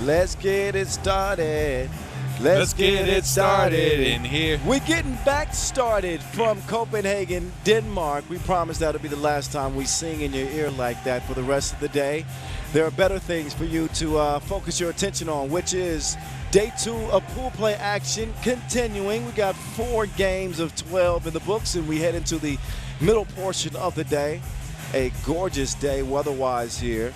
Let's get it started. Let's get it started in here. We're getting back started from Copenhagen, Denmark. We promise that'll be the last time we sing in your ear like that for the rest of the day. There are better things for you to focus your attention on, which is day 2 of pool play action continuing. We got 4 games of 12 in the books, and we head into the middle portion of the day. A gorgeous day weather-wise here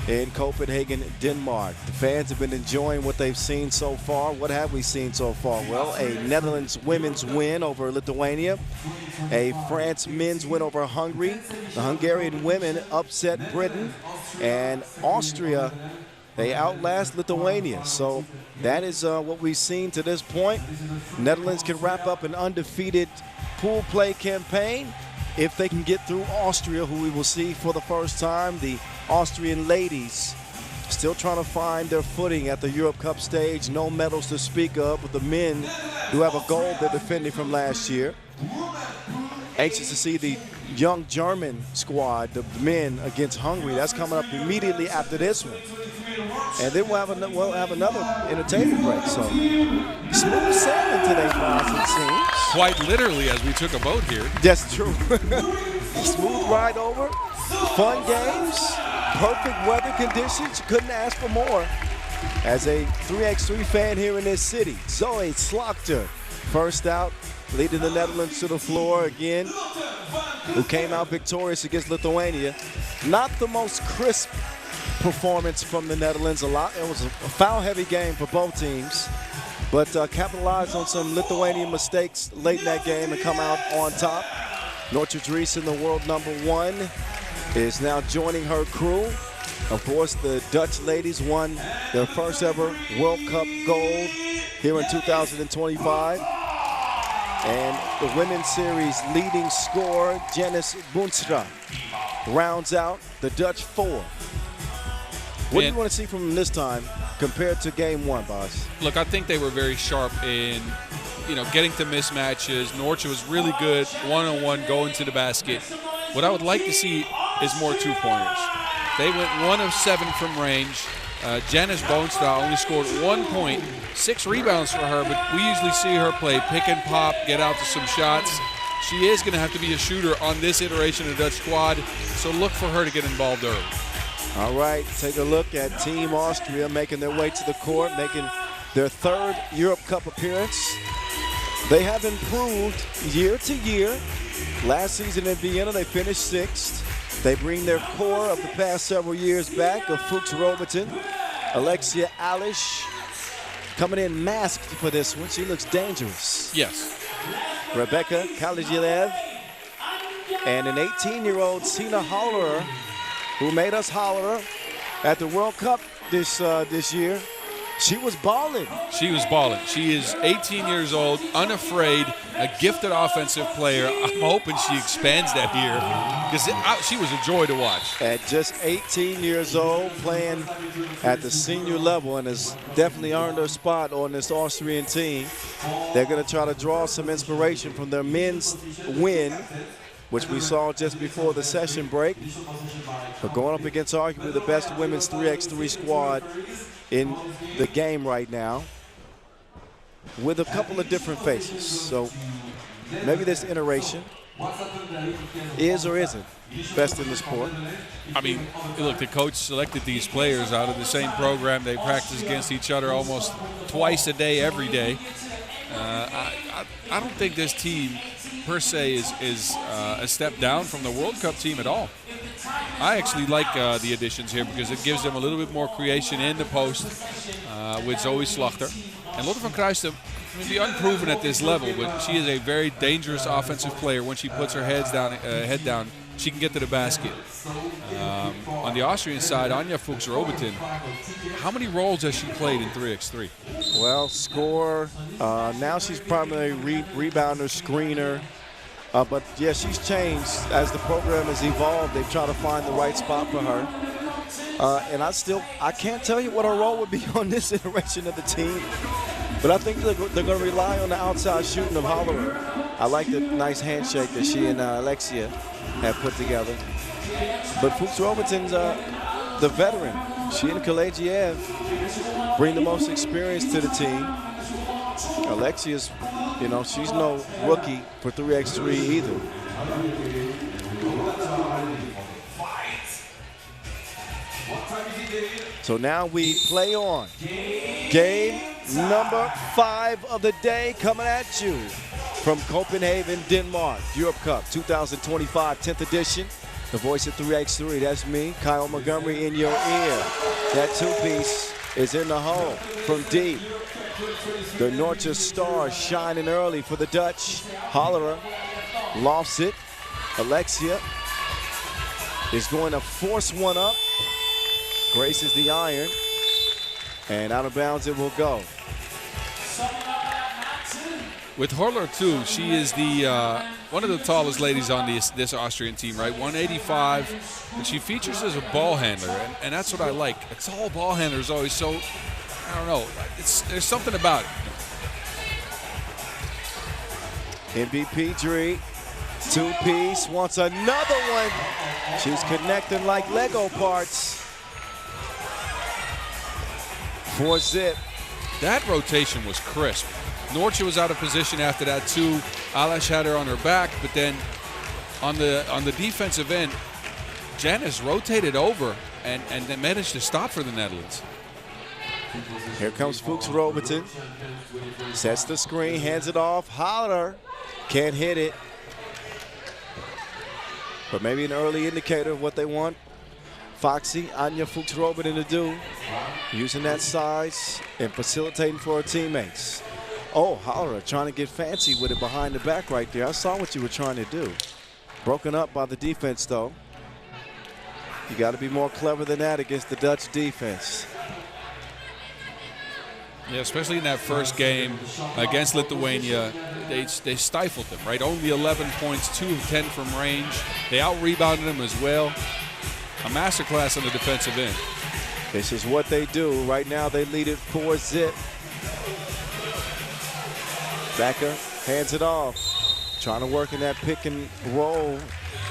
in Copenhagen, Denmark. The fans have been enjoying what they've seen so far. What have we seen so far? Well, a Netherlands women's win over Lithuania, a France men's win over Hungary, the Hungarian women upset Britain, and Austria, they outlast Lithuania. So that is what we've seen to this point. Netherlands can wrap up an undefeated pool play campaign if they can get through Austria, who we will see for the first time. The Austrian ladies still trying to find their footing at the Europe Cup stage. No medals to speak of, but the men do have a gold they're defending from last year. Anxious to see the young German squad, the men against Hungary. That's coming up immediately after this one. And then we'll have another entertainment break. So smooth sailing today, guys, it seems. Quite literally, as we took a boat here. That's true. Smooth ride over, fun games, perfect weather conditions. You couldn't ask for more. As a 3x3 fan here in this city, Zoe Slaughter, first out, leading the Netherlands to the floor again, who came out victorious against Lithuania. Not the most crisp performance from the Netherlands. It was a foul-heavy game for both teams, but capitalized on some Lithuanian mistakes late in that game and come out on top. Nortje Driesen, the world #1, is now joining her crew. Of course, the Dutch ladies won their first ever World Cup gold here in 2025. And the women's series leading scorer, Janice Boonstra, rounds out the Dutch 4. What do you want to see from them this time compared to game 1, boss? Look, I think they were very sharp in, getting to mismatches. Nortje was really good one-on-one going to the basket. What I would like to see is more two-pointers. They went 1 of 7 from range. Janice Boonstra only scored 1 point, 6 rebounds for her, but we usually see her play pick and pop, get out to some shots. She is going to have to be a shooter on this iteration of the Dutch squad, so look for her to get involved early. All right, take a look at Team Austria making their way to the court, making their 3rd Europe Cup appearance. They have improved year to year. Last season in Vienna, they finished 6th. They bring their core of the past several years back of Fuchs Robertson, Alexia Alish, coming in masked for this one. She looks dangerous. Yes. Rebecca Kalijilev, and an 18-year-old Sina Hollerer, who made us holler at the World Cup this year. She was balling. She was balling. She is 18 years old, unafraid, a gifted offensive player. I'm hoping she expands that here because she was a joy to watch. At just 18 years old, playing at the senior level, and has definitely earned her spot on this Austrian team. They're going to try to draw some inspiration from their men's win, which we saw just before the session break. But going up against arguably the best women's 3x3 squad in the game right now, with a couple of different faces. So maybe this iteration is or isn't best in the sport. I mean, look, the coach selected these players out of the same program. They practice against each other almost twice a day, every day. I don't think this team per se is a step down from the World Cup team at all. I actually like the additions here because it gives them a little bit more creation in the post with Zoe Slaughter. And Lotte van Kruijsten may be unproven at this level, but she is a very dangerous offensive player. When she puts her head down, she can get to the basket. On the Austrian side, Anja Fuchs-Robertson, how many roles has she played in 3x3? Well, scorer. Now she's primarily rebounder, screener. But, yeah, she's changed as the program has evolved. They've tried to find the right spot for her. And I can't tell you what her role would be on this iteration of the team. But I think they're going to rely on the outside shooting of Hollerer. I like the nice handshake that she and Alexia have put together. But Fuchs Robertson's the veteran. She and Kalejiev bring the most experience to the team. Alexia's, you know, she's no rookie for 3x3 either. So now we play on. Game number 5 of the day coming at you from Copenhagen, Denmark. Europe Cup 2025 10th edition. The voice of 3x3, that's me, Kyle Montgomery in your ear. That two-piece is in the hole from deep. The Nortje Stars shining early for the Dutch. Hollerer lofts it. Alexia is going to force one up. Graces the iron. And out of bounds it will go. With Horler too, she is the one of the tallest ladies on this Austrian team, right? 185, and she features as a ball handler, and that's what I like. A tall ball handler is always so, I don't know, there's something about it. MVP Dree, two-piece, wants another one. She's connecting like Lego parts. 4-zip. That rotation was crisp. Nortje was out of position after that too. Alash had her on her back, but then on the defensive end, Janice rotated over and then managed to stop for the Netherlands. Here comes Fuchs Robertson. Sets the screen, hands it off. Holler can't hit it. But maybe an early indicator of what they want Foxy, Anya Fuchs Robertson to do. Using that size and facilitating for her teammates. Oh, Holler trying to get fancy with it behind the back right there. I saw what you were trying to do. Broken up by the defense, though. You got to be more clever than that against the Dutch defense. Yeah, especially in that first game against Lithuania, they stifled them, right? Only 11 points, 2 of 10 from range. They out-rebounded them as well. A masterclass on the defensive end. This is what they do. Right now they lead it 4-zip. Becker hands it off. Trying to work in that pick and roll.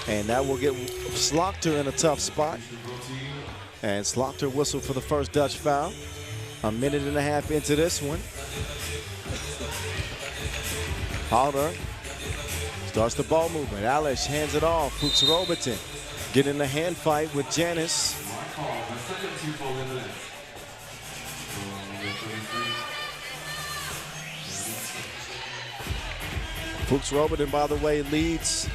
And that will get Slaughter in a tough spot. And Slaughter whistled for the first Dutch foul. A minute and a half into this one. Halder starts the ball movement. Alish hands it off. Fuchs Robertson getting in a hand fight with Janice. Fuchs Robertson, by the way, leads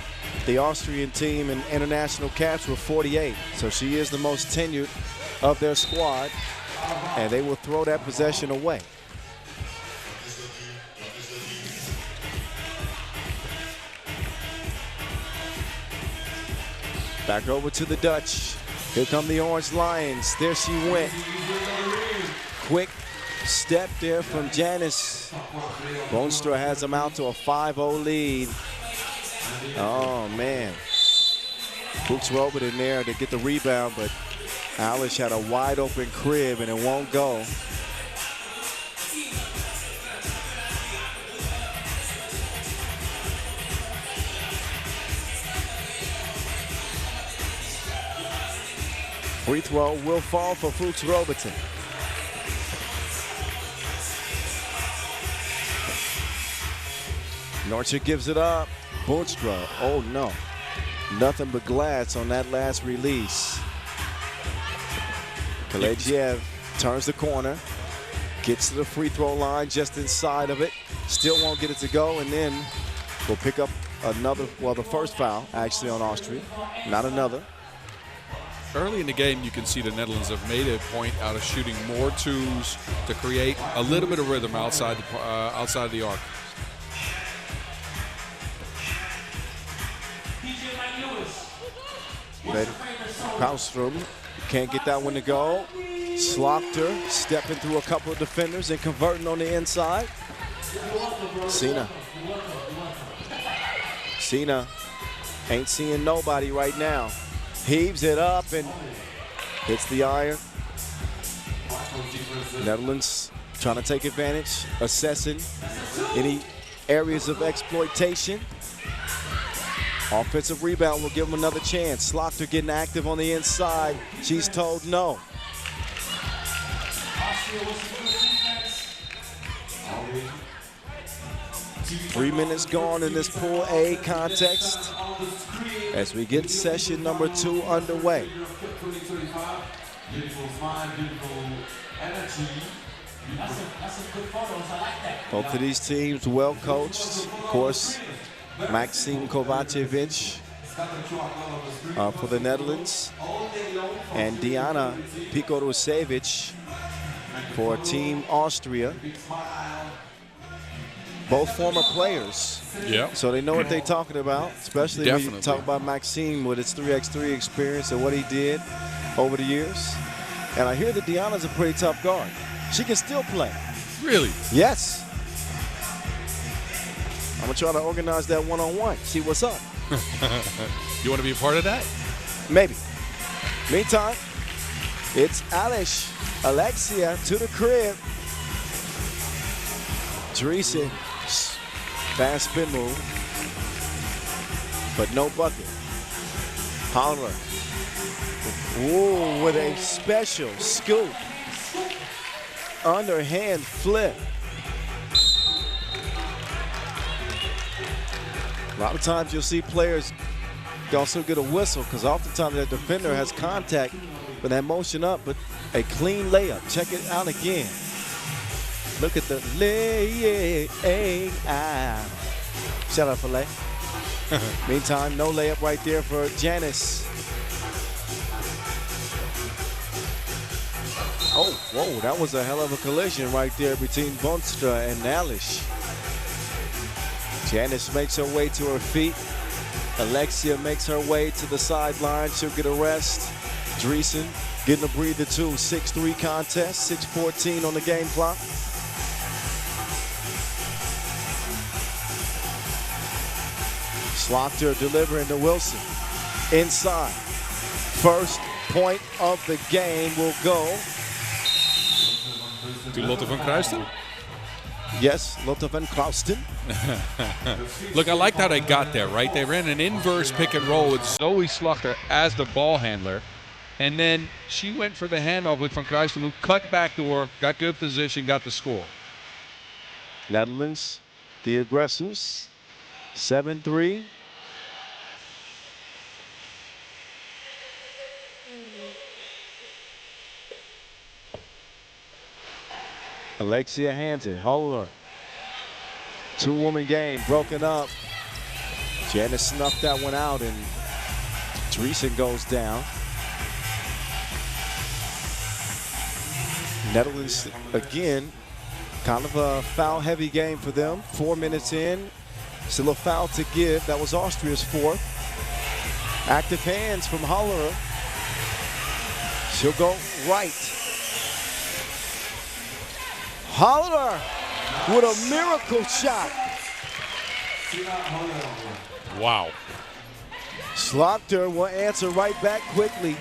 the Austrian team in international caps with 48. So she is the most tenured of their squad, and they will throw that possession away. Back over to the Dutch. Here come the Orange Lions. There she went. Quick step there from Janice. Boonstra has them out to a 5-0 lead. Oh, man. Fuchs Robertson in there to get the rebound, but Alish had a wide open crib and it won't go. Free throw will fall for Fuchs Robertson. Nortje gives it up. Boonstra, oh no. Nothing but glass on that last release. Kalejiev turns the corner, gets to the free throw line just inside of it. Still won't get it to go, and then we'll pick up another, well, the first foul actually on Austria, not another. Early in the game, you can see the Netherlands have made a point out of shooting more twos to create a little bit of rhythm outside the arc. Paulstrom can't get that one to go. Slaughter stepping through a couple of defenders and converting on the inside. Cena ain't seeing nobody right now. Heaves it up and hits the iron. Netherlands trying to take advantage, assessing any areas of exploitation. Offensive rebound will give them another chance. Slaughter getting active on the inside. She's told no. Three minutes gone in this Pool A context as we get session number 2 underway. Both of these teams well coached. Of course, Maxime Kovacevic for the Netherlands and Diana Pikorusevic for Team Austria. Both former players, so they know what they're talking about, especially when you talk about Maxime with his 3x3 experience and what he did over the years. And I hear that Diana's a pretty tough guard. She can still play. Really? Yes. I'm going to try to organize that one-on-one, see what's up. You want to be a part of that? Maybe. Meantime, it's Alexia to the crib. Teresa, fast spin move, but no bucket. Holler. Ooh, with a special scoop. Underhand flip. A lot of times you'll see players also get a whistle because oftentimes that defender has contact with that motion up, but a clean layup. Check it out again. Look at the layup. Shout out for Lay. Meantime, no layup right there for Janice. Oh, whoa, that was a hell of a collision right there between Bonstra and Nalish. Janice makes her way to her feet. Alexia makes her way to the sideline. She'll get a rest. Dreesen getting a breather too. 6-3 contest, 6:14 on the game clock. Slaughter delivering to Wilson. Inside. First point of the game will go to Lotte van Kruisten? Yes, Lotte van Kruisten. Look, I liked how they got there, right? They ran an inverse pick and roll with Zoe Slaughter as the ball handler. And then she went for the handoff with Van Kruisten, who cut back door, got good position, got the score. Netherlands, the aggressors, 7-3. Alexia hands it. Holler. Two-woman game broken up. Janice snuffed that one out, and Dreesen goes down. Netherlands, again, kind of a foul-heavy game for them. 4 minutes in. Still a foul to give. That was Austria's fourth. Active hands from Hollerer. She'll go right. Holler with a miracle shot. Wow. Slaughter will answer right back quickly.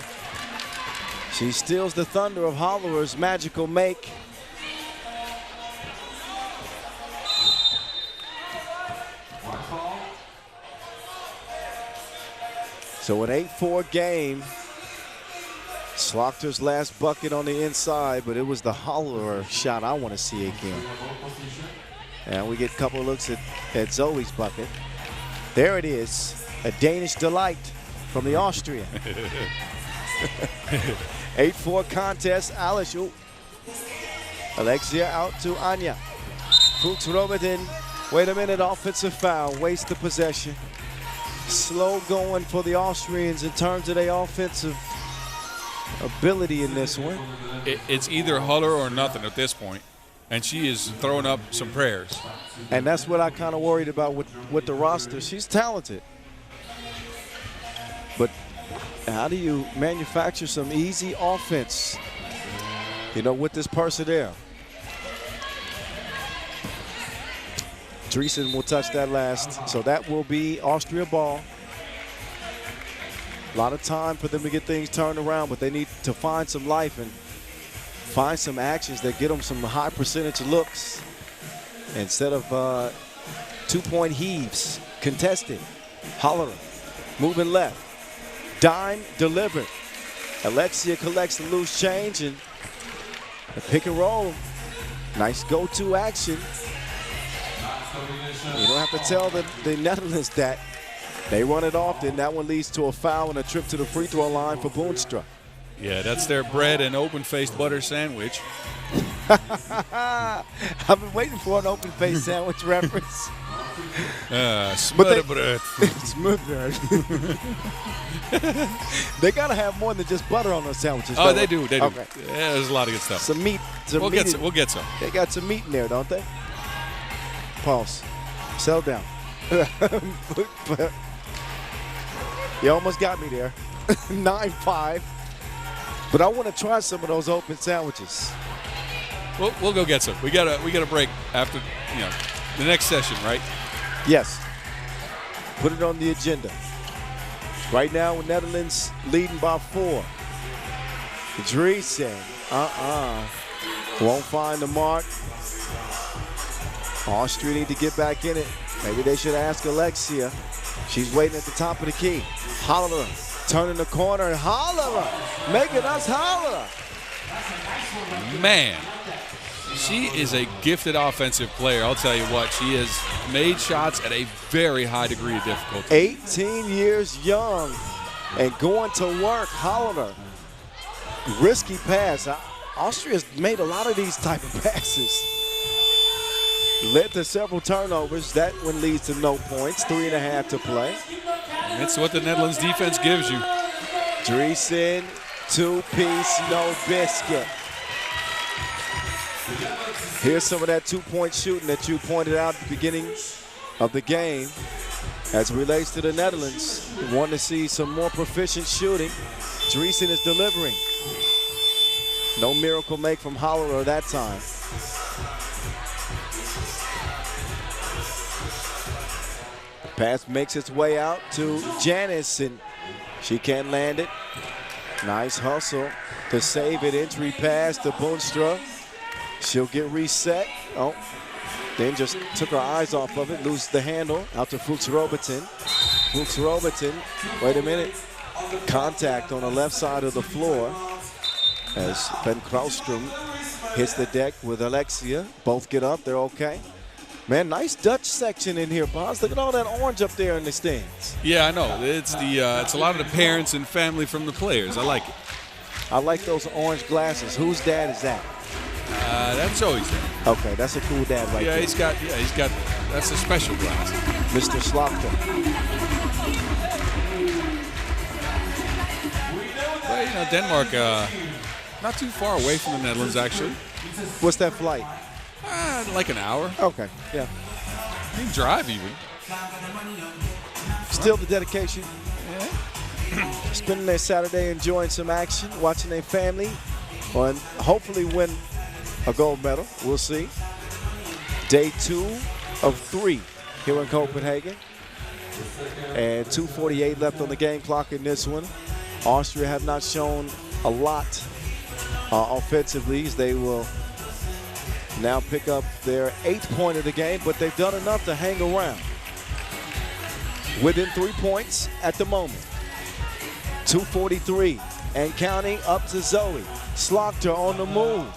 She steals the thunder of Hollerer's magical make. So an 8-4 game. Slaughter's last bucket on the inside, but it was the Hollerer shot I want to see again. And we get a couple of looks at Zoe's bucket. There it is, a Danish delight from the Austrian. 8-4 contest, Alice. Alexia out to Anya. Fuchs Robertin, wait a minute, offensive foul, waste the possession. Slow going for the Austrians in terms of their offensive ability in this one. It's either Huller or nothing at this point, and she is throwing up some prayers. And that's what I kind of worried about with the roster. She's talented, but how do you manufacture some easy offense, you know, with this personnel? Dreesen will touch that last, so that will be Austria ball. A lot of time for them to get things turned around, but they need to find some life and find some actions that get them some high percentage looks instead of 2-point heaves. Contested. Hollerer Moving left. Dime delivered. Alexia collects the loose change and the pick and roll. Nice go-to action. You don't have to tell the Netherlands that. They run it often. That one leads to a foul and a trip to the free throw line for Boonstra. Yeah, that's their bread and open-faced butter sandwich. I've been waiting for an open-faced sandwich reference. Smørrebrød. Smørrebrød. They got to have more than just butter on those sandwiches. Oh, they do. Okay. Yeah, there's a lot of good stuff. Some meat. We'll get some. They got some meat in there, don't they? Pulse. Settle down. You almost got me there. 9-5. But I want to try some of those open sandwiches. We'll go get some. We got a break after the next session, right? Yes. Put it on the agenda. Right now, Netherlands leading by 4. Driesen. Won't find the mark. Austria need to get back in it. Maybe they should ask Alexia. She's waiting at the top of the key. Hollerer turning the corner, and Hollerer making us holler. Man, she is a gifted offensive player. I'll tell you what, she has made shots at a very high degree of difficulty. 18 years young and going to work. Hollerer, risky pass. Austria's made a lot of these type of passes. Led to several turnovers. That one leads to no points. 3.5 to play. It's what the Netherlands defense gives you. Driesen, 2-piece, no biscuit. Here's some of that two-point shooting that you pointed out at the beginning of the game. As it relates to the Netherlands, we want to see some more proficient shooting. Driesen is delivering. No miracle make from Hollerer that time. Pass makes its way out to Janice, and she can't land it. Nice hustle to save it. Entry pass to Boonstra. She'll get reset. Oh, then just took her eyes off of it. Loses the handle. Out to Fuchs Robertson. Fuchs Robertson, wait a minute. Contact on the left side of the floor as Ben Kraustrom hits the deck with Alexia. Both get up, they're okay. Man, nice Dutch section in here, Bonds. Look at all that orange up there in the stands. Yeah, I know. It's a lot of the parents and family from the players. I like it. I like those orange glasses. Whose dad is that? That's always there. Okay, that's a cool dad right there. He's got. That's a special glass. Mr. Slaughter. Well, Denmark, not too far away from the Netherlands, actually. What's that flight? Like an hour. Okay, yeah. You can drive even. Still the dedication. Yeah. Spending their Saturday enjoying some action, watching their family, and hopefully win a gold medal. We'll see. Day 2 of 3 here in Copenhagen. And 2:48 left on the game clock in this one. Austria have not shown a lot offensively, as they will now pick up their 8th point of the game, but they've done enough to hang around. Within 3 points at the moment. 2:43 and counting up to Zoe. Slaughter on the move.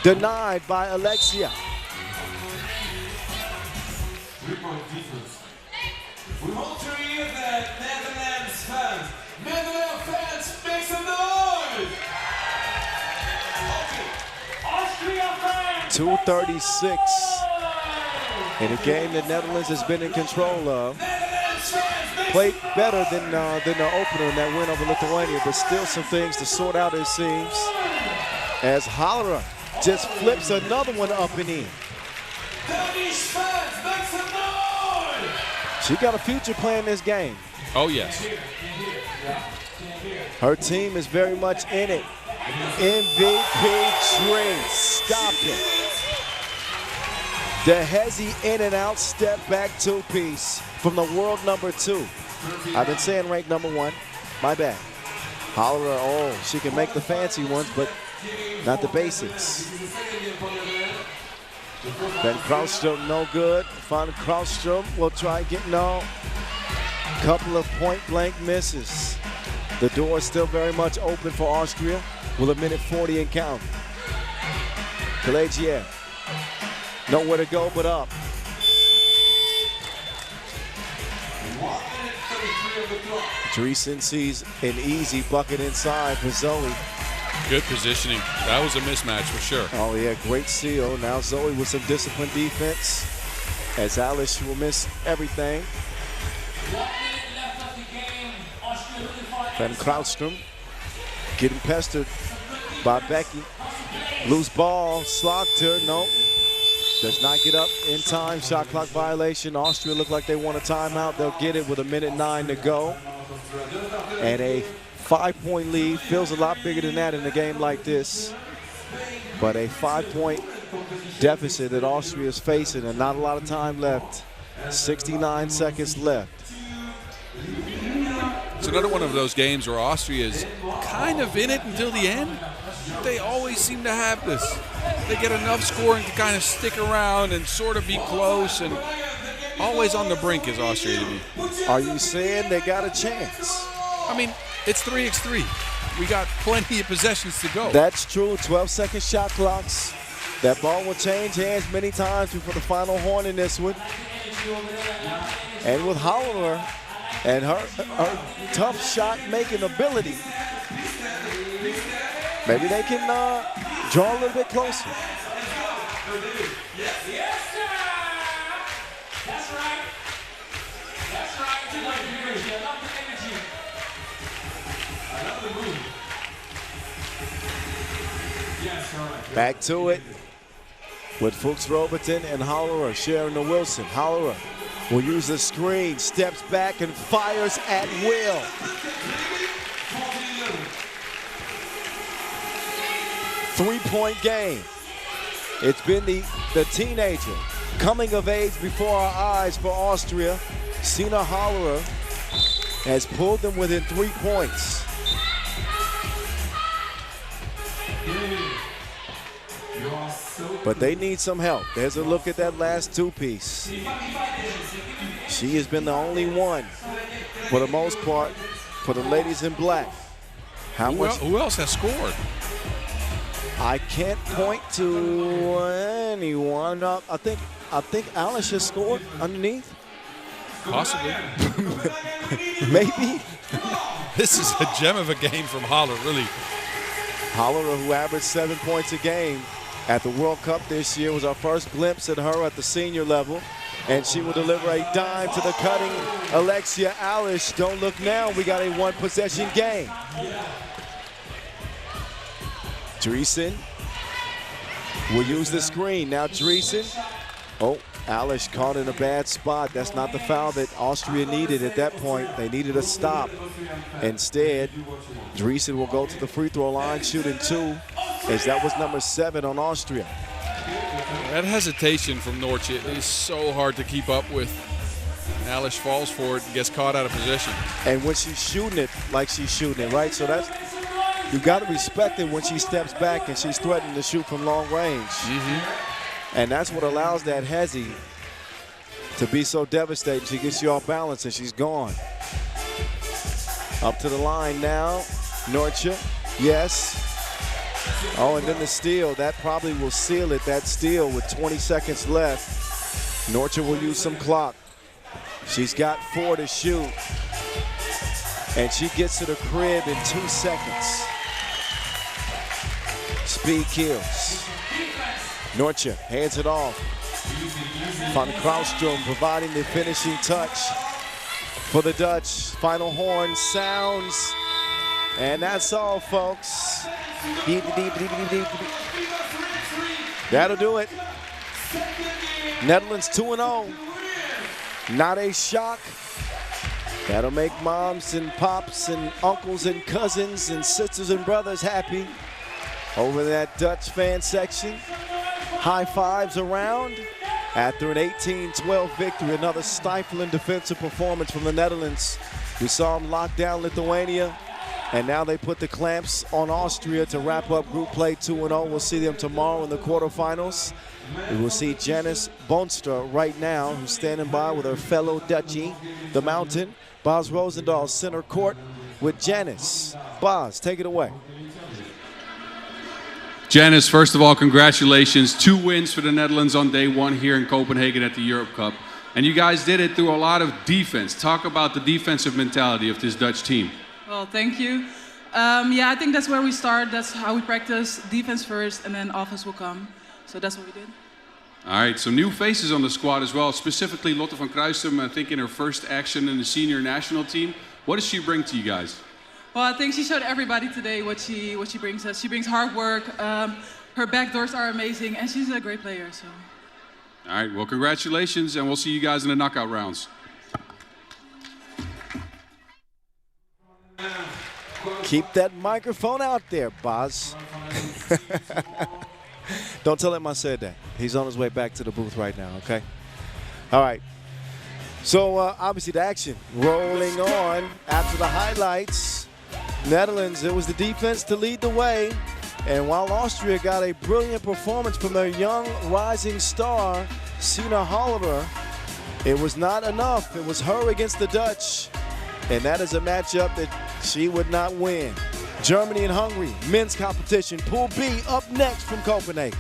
Denied by Alexia. 3-point defense. We want to hear that Netherlands fans. Netherlands fans, make some noise! Okay. Austria fans! 2:36 in a game that Netherlands has been in control of. Played better than the opener in that win over Lithuania, but still some things to sort out, it seems. As Hollerer just flips another one up and in. She got a future playing this game. Oh, yes. Her team is very much in it. MVP Drink, stop it. The Hezi in and out, step back 2-piece from the world number 2. I've been saying ranked number 1. My bad. Hollerer, oh, she can make the fancy ones, but not the basics. Then Kraustrom, no good. Van Kraustrom will try getting no. Couple of point-blank misses. The door is still very much open for Austria with 1:40 and count. Copenhagen, nowhere to go but up. 1:33 of the clock. Dreesen sees an easy bucket inside for Zoe. Good positioning. That was a mismatch for sure. Oh yeah, great seal. Now Zoe with some disciplined defense, as Alice will miss everything. Van Krautstrom getting pestered by Becky. Loose ball, slogged her, no. Does not get up in time, shot clock violation. Austria look like they want a timeout. They'll get it with 1:09 to go. And a 5-point lead feels a lot bigger than that in a game like this. But a 5-point deficit that Austria is facing and not a lot of time left. 69 seconds left. It's another one of those games where Austria is kind of in it until the end. They always seem to have this. They get enough scoring to kind of stick around and sort of be close, and always on the brink is Austria to me. Are you saying they got a chance? I mean, it's 3x3. We got plenty of possessions to go. That's true. 12-second shot clocks. That ball will change hands many times before the final horn in this one. And with Hollinger and her tough shot-making ability, maybe they can draw a little bit closer. Yes, sir. That's right. That's right. I love the energy. I love the energy. I love the move. Yes, all right. Back to it with Fuchs Robertson and Hollerer sharing the Wilson. Hollerer will use the screen, steps back and fires at will. 3-point game. It's been the teenager coming of age before our eyes for Austria. Sina Hollerer has pulled them within 3 points. But they need some help. There's a look at that last two-piece. She has been the only one, for the most part, for the ladies in black. Who else has scored? I can't point to anyone. I think Alice has scored underneath. Possibly. Maybe. This is a gem of a game from Holler, really. Hollerer, who averaged 7 points a game at the World Cup this year, was our first glimpse at her at the senior level. And she will deliver a dime to the cutting Alexia Alish. Don't look now, we got a one-possession game. Dreesen will use the screen. Now Dreesen. Oh, Alish caught in a bad spot. That's not the foul that Austria needed at that point. They needed a stop. Instead, Dreesen will go to the free throw line, shooting 2, as that was number 7 on Austria. That hesitation from Norche is so hard to keep up with. Alish falls for it and gets caught out of position. And when she's shooting it like she's shooting it, right? So that's, you got to respect it when she steps back and she's threatening to shoot from long range. And that's what allows that hezzy to be so devastating. She gets you off balance and she's gone. Up to the line now, Norche, yes. Oh, and then the steal, that probably will seal it, that steal with 20 seconds left. Norche will use some clock. She's got 4 to shoot. And she gets to the crib in 2 seconds. Speed kills. Norche hands it off. Van Krautstrom providing the finishing touch for the Dutch. Final horn sounds. And that's all, folks. That'll do it. Netherlands 2-0. Not a shock. That'll make moms and pops and uncles and cousins and sisters and brothers happy over that Dutch fan section. High fives around after an 18-12 victory. Another stifling defensive performance from the Netherlands. We saw them lock down Lithuania. And now they put the clamps on Austria to wrap up group play 2-0. We'll see them tomorrow in the quarterfinals. We will see Janice Bonster right now, who's standing by with her fellow Dutchie, the Mountain. Bas Rosendahl, center court with Janice. Bas, take it away. Janice, first of all, congratulations. 2 wins for the Netherlands on day 1 here in Copenhagen at the Europe Cup. And you guys did it through a lot of defense. Talk about the defensive mentality of this Dutch team. Well, thank you. Yeah, I think that's where we start. That's how we practice. Defense first, and then offense will come. So that's what we did. All right, some new faces on the squad as well, specifically Lotte van Kruistum, I think in her first action in the senior national team. What does she bring to you guys? Well, I think she showed everybody today what she brings us. She brings hard work. Her backdoors are amazing, and she's a great player. So. All right, well, congratulations, and we'll see you guys in the knockout rounds. Keep that microphone out there, Bas. Don't tell him I said that. He's on his way back to the booth right now, okay? All right. So, obviously, the action rolling on after the highlights. Netherlands, it was the defense to lead the way. And while Austria got a brilliant performance from their young rising star, Sina Hollerer, it was not enough. It was her against the Dutch. And that is a matchup that she would not win. Germany and Hungary, men's competition. Pool B up next from Copenhagen.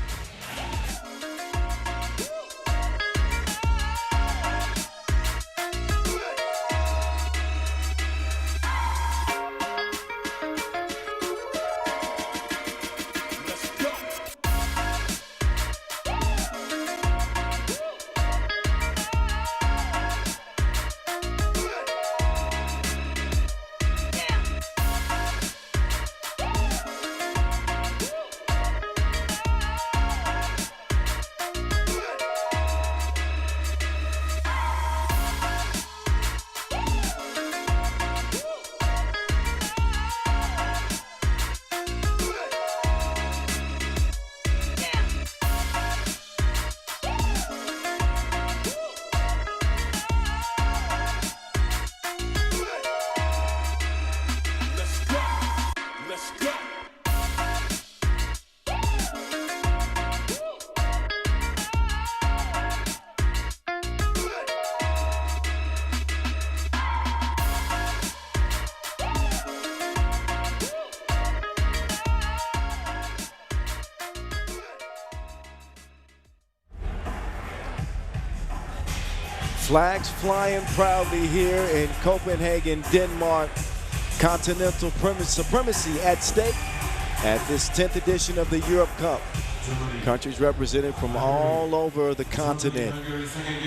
Flags flying proudly here in Copenhagen, Denmark. Continental supremacy at stake at this 10th edition of the Europe Cup. Countries represented from all over the continent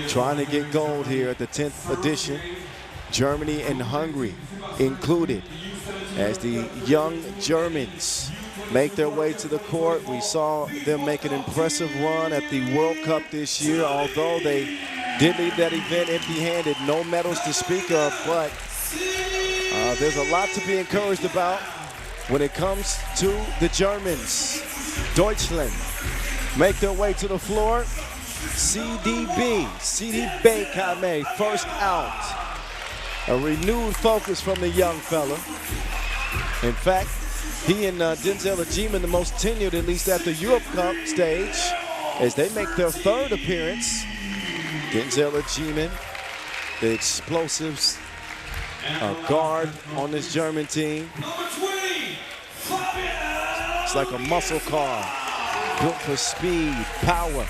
trying to get gold here at the 10th edition. Germany and Hungary included as the young Germans make their way to the court. We saw them make an impressive run at the World Cup this year, although they did leave that event empty-handed. No medals to speak of, but there's a lot to be encouraged about when it comes to the Germans. Deutschland make their way to the floor. CDB Kame, first out. A renewed focus from the young fella. In fact, he and Denzel Ajiman, the most tenured, at least at the Europe Cup stage, as they make their 3rd appearance. Denzel Ajiman, the explosives, a guard on this German team. It's like a muscle car, built for speed, power,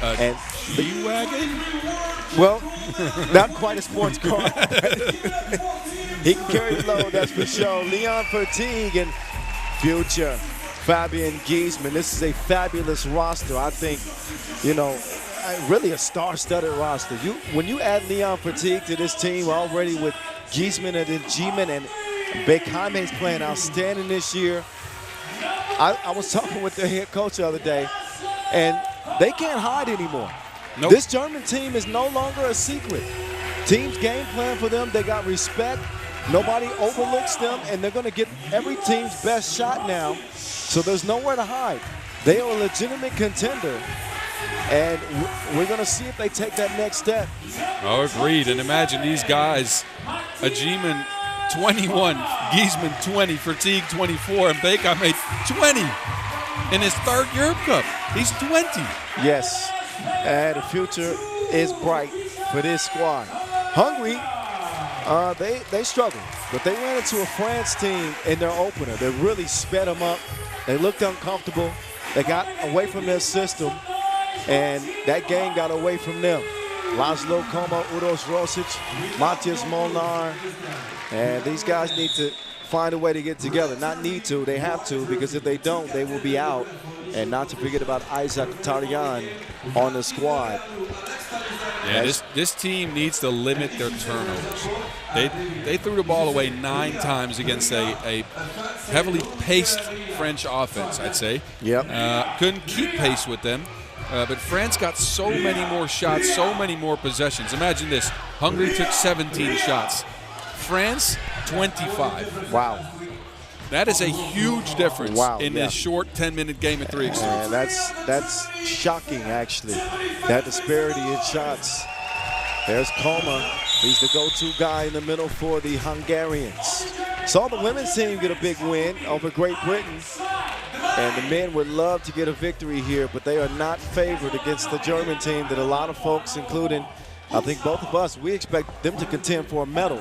and G-Wagon? Well, not quite a sports car. He can carry the load, that's for sure. Leon Fertig and future Fabian Giesman. This is a fabulous roster. I think, you know, really a star-studded roster. When you add Leon Fertig to this team already with Giesman and Ajiman, and Bekame is playing outstanding this year. I was talking with their head coach the other day, and they can't hide anymore. Nope. This German team is no longer a secret. Teams game plan for them. They got respect. Nobody overlooks them, and they're going to get every team's best shot now. So there's nowhere to hide. They are a legitimate contender, and we're going to see if they take that next step. Oh, agreed. And imagine these guys, Ajiman 21, Giesman 20, Fatigue 24, and Bekam made 20 in his third Europe Cup. He's 20. Yes, and the future is bright for this squad. Hungary, they struggled, but they ran into a France team in their opener. They really sped them up. They looked uncomfortable. They got away from their system, and that game got away from them. Laszlo Koma, Uros Rosic, Matthias Molnar, and these guys need to find a way to get together. Not need to, they have to, because if they don't, they will be out. And not to forget about Isaac Tarian on the squad. Yeah, this team needs to limit their turnovers. They threw the ball away 9 times against a heavily paced French offense, I'd say. Yep. Couldn't keep pace with them. But France got so many more shots, so many more possessions. Imagine this. Hungary took 17 shots. France, 25. Wow. That is a huge difference in this short 10-minute game at 3x3. And that's shocking, actually, that disparity in shots. There's Koma. He's the go-to guy in the middle for the Hungarians. Saw the women's team get a big win over Great Britain. And the men would love to get a victory here, but they are not favored against the German team that a lot of folks, including I think both of us, we expect them to contend for a medal.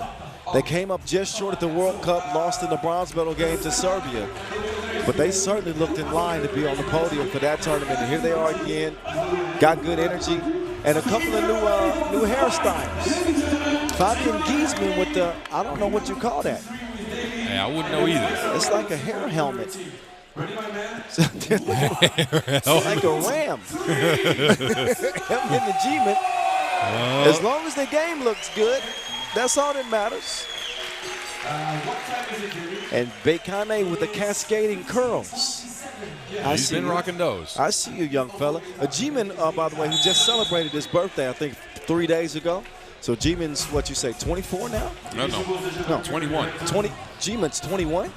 They came up just short at the World Cup, lost in the bronze medal game to Serbia. But they certainly looked in line to be on the podium for that tournament. And here they are again, got good energy, and a couple of new hairstyles. Fabian Giesman with the, I don't know what you call that. Hey, I wouldn't know either. It's like a hair helmet. It's like a ram. Him in the G-man. As long as the game looks good, that's all that matters. And Bekane with the cascading curls. He's been rocking those. I see you, young fella. A G-man, by the way, who just celebrated his birthday, I think 3 days ago. So G-man's, what you say, 24 now? No, 21. G-man's 21?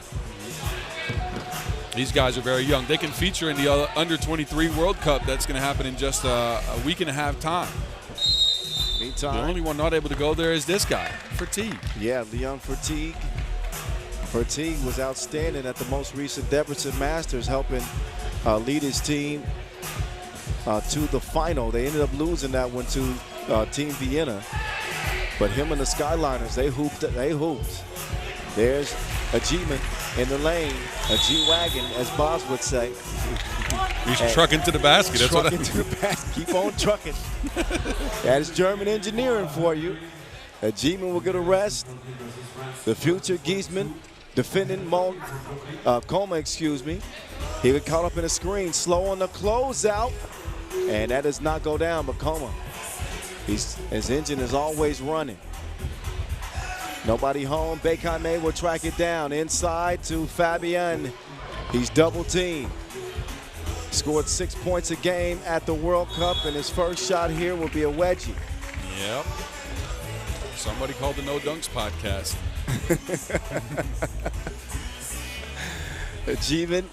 These guys are very young. They can feature in the Under-23 World Cup. That's going to happen in just a week and a half time. Meantime, the only one not able to go there is this guy, Fatigue. Yeah, Leon Fatigue. Fatigue was outstanding at the most recent Debrecen Masters, helping lead his team to the final. They ended up losing that one to Team Vienna. But him and the Skyliners, they hooped. There's a G-man in the lane, a G-wagon, as Boz would say. He's trucking to the basket. That's what I mean. To the basket. Keep on trucking. That is German engineering for you. A G-man will get a rest. The future Giesman defending Koma, excuse me. He got caught up in a screen, slow on the closeout, and that does not go down. But Koma, his engine is always running. Nobody home. Bekane will track it down inside to Fabian. He's double teamed. Scored 6 points a game at the World Cup, and his first shot here will be a wedgie. Yep. Somebody called the No Dunks podcast. Achievement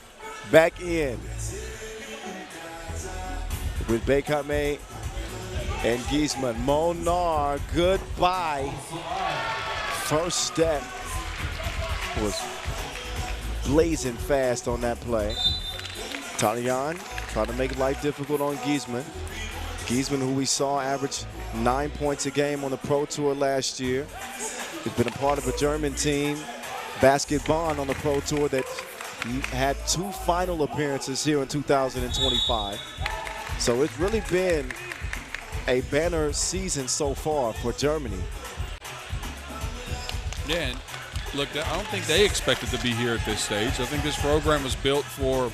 back in with Bekame and Giesman. Molnar, goodbye. First step was blazing fast on that play. Tarian trying to make life difficult on Giesman. Giesman, who we saw average 9 points a game on the Pro Tour last year. He's been a part of a German team, Basketball, on the Pro Tour that had 2 final appearances here in 2025. So it's really been a banner season so far for Germany. Yeah, and look, I don't think they expected to be here at this stage. I think this program was built for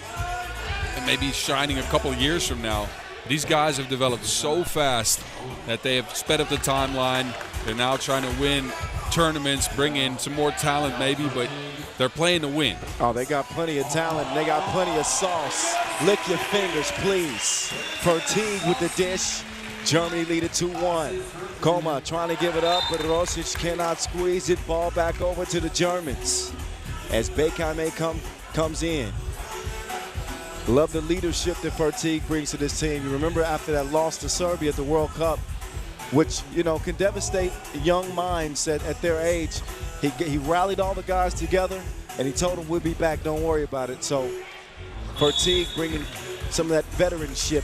maybe shining a couple years from now. These guys have developed so fast that they have sped up the timeline. They're now trying to win tournaments, bring in some more talent maybe, but they're playing to win. Oh, they got plenty of talent, and they got plenty of sauce. Lick your fingers, please. Fatigue with the dish. Germany lead it 2-1. Koma trying to give it up, but Rosic cannot squeeze it. Ball back over to the Germans as Bekame comes in. Love the leadership that Fatigue brings to this team. You remember after that loss to Serbia at the World Cup, which, you know, can devastate young minds at their age. He rallied all the guys together, and he told them we'll be back. Don't worry about it. So Verteeg bringing some of that veteranship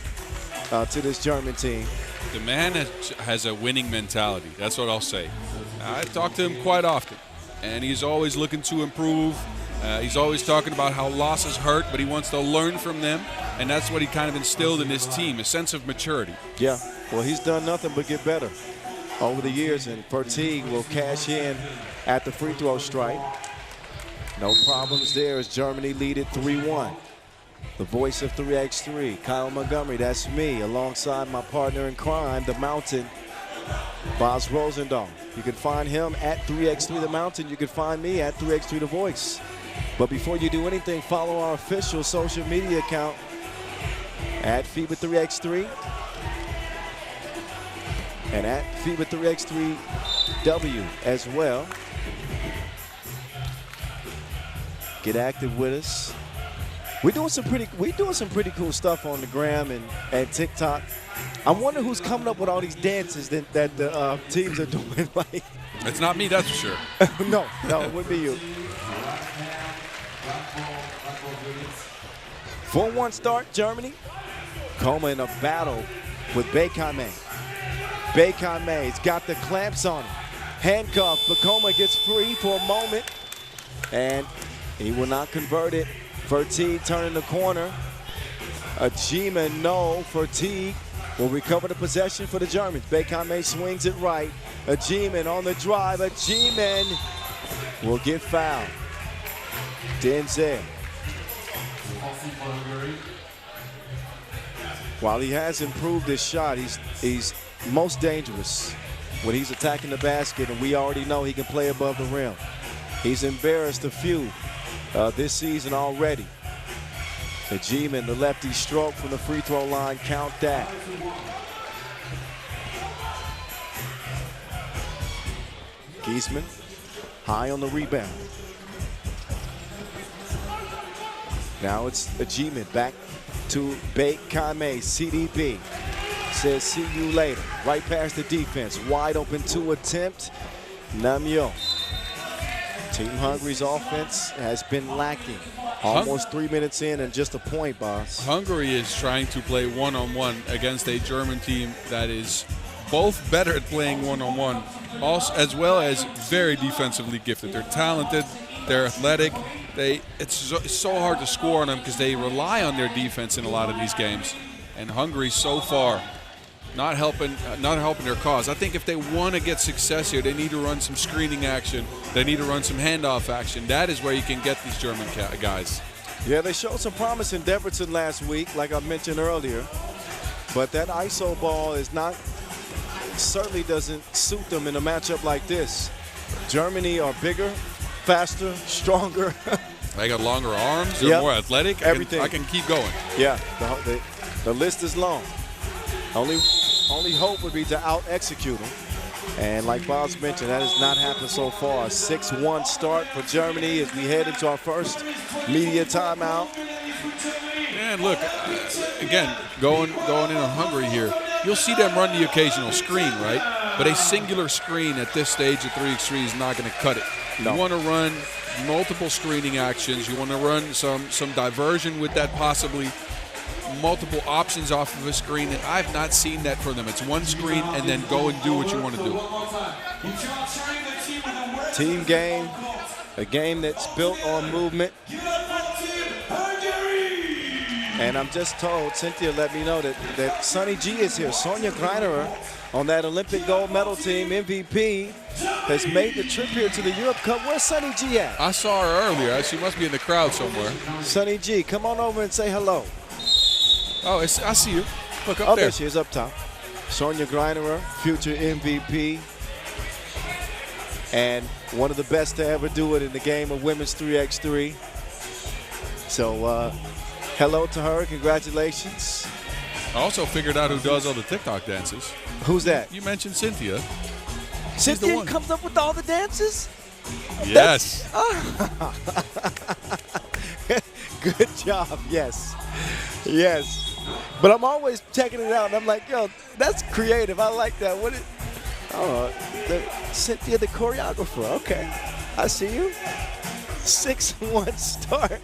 to this German team. The man has a winning mentality. That's what I'll say. I talk to him quite often, and he's always looking to improve. He's always talking about how losses hurt, but he wants to learn from them, and that's what he kind of instilled in his team, a sense of maturity. Yeah, well, he's done nothing but get better over the years, and Verteeg will cash in at the free throw stripe. No problems there as Germany lead it 3-1. The voice of 3x3, Kyle Montgomery, that's me, alongside my partner in crime, the Mountain, Boz Rosendahl. You can find him at 3x3 The Mountain. You can find me at 3x3 The Voice. But before you do anything, follow our official social media account at FIBA 3x3 and at FIBA 3x3W as well. Get active with us. We're doing some pretty cool stuff on the gram and TikTok. I wonder who's coming up with all these dances that the teams are doing. Like, it's not me, that's for sure. no, it would be you. 4-1 start, Germany. Coma in a battle with Bekame. Bekame's got the clamps on him. Handcuffed, but Coma gets free for a moment, and he will not convert it. Verteeg turning the corner. Ajima, no. Verteeg will recover the possession for the Germans. Bekame swings it right. Ajima on the drive. Ajima will get fouled. Denzel. While he has improved his shot, he's most dangerous when he's attacking the basket, and we already know he can play above the rim. He's embarrassed a few this season already. Ajima, the lefty stroke from the free throw line, count that. Giesman, high on the rebound. Now it's Ajima back to Bekame. CDB says, see you later. Right past the defense. Wide open 2 attempt. Namyo. Team Hungary's offense has been lacking. Almost 3 minutes in and just a point, boss. Hungary is trying to play one-on-one against a German team that is both better at playing one-on-one, as well as very defensively gifted. They're talented, they're athletic. It's so hard to score on them because they rely on their defense in a lot of these games. And Hungary so far not helping their cause. I think if they want to get success here, they need to run some screening action. They need to run some handoff action. That is where you can get these German guys. Yeah, they showed some promise in Debrecen last week, like I mentioned earlier. But that ISO ball certainly doesn't suit them in a matchup like this. Germany are bigger, faster, stronger. They got longer arms. They're more athletic. Everything. I can keep going. Yeah, the list is long. Only hope would be to out-execute them. And like Boz mentioned, that has not happened so far. 6-1 start for Germany as we head into our first media timeout. And look, again, going into Hungary here, you'll see them run the occasional screen, right? But a singular screen at this stage of 3x3 is not going to cut it. No. You want to run multiple screening actions. You want to run some diversion with that, possibly multiple options off of a screen, and I've not seen that from them. It's one screen and then go and do what you want to do. Team game, a game that's built on movement. And I'm just told, Cynthia let me know that Sonny G is here. Sonia Greinerer on that Olympic gold medal team, MVP, has made the trip here to the Europe Cup. Where's Sonny G at? I saw her earlier. She must be in the crowd somewhere. Sonny G, come on over and say hello. Oh, I see you. Look up there. There she is up top. Sonia Greinerer, future MVP, and one of the best to ever do it in the game of women's 3x3. So hello to her. Congratulations. I also figured out who does all the TikTok dances. Who's that? You mentioned Cynthia. Cynthia comes up with all the dances? Yes. Good job. Yes. Yes. But I'm always checking it out, and I'm like, yo, that's creative. I like that. Cynthia, the choreographer. Okay. I see you. 6-1 start.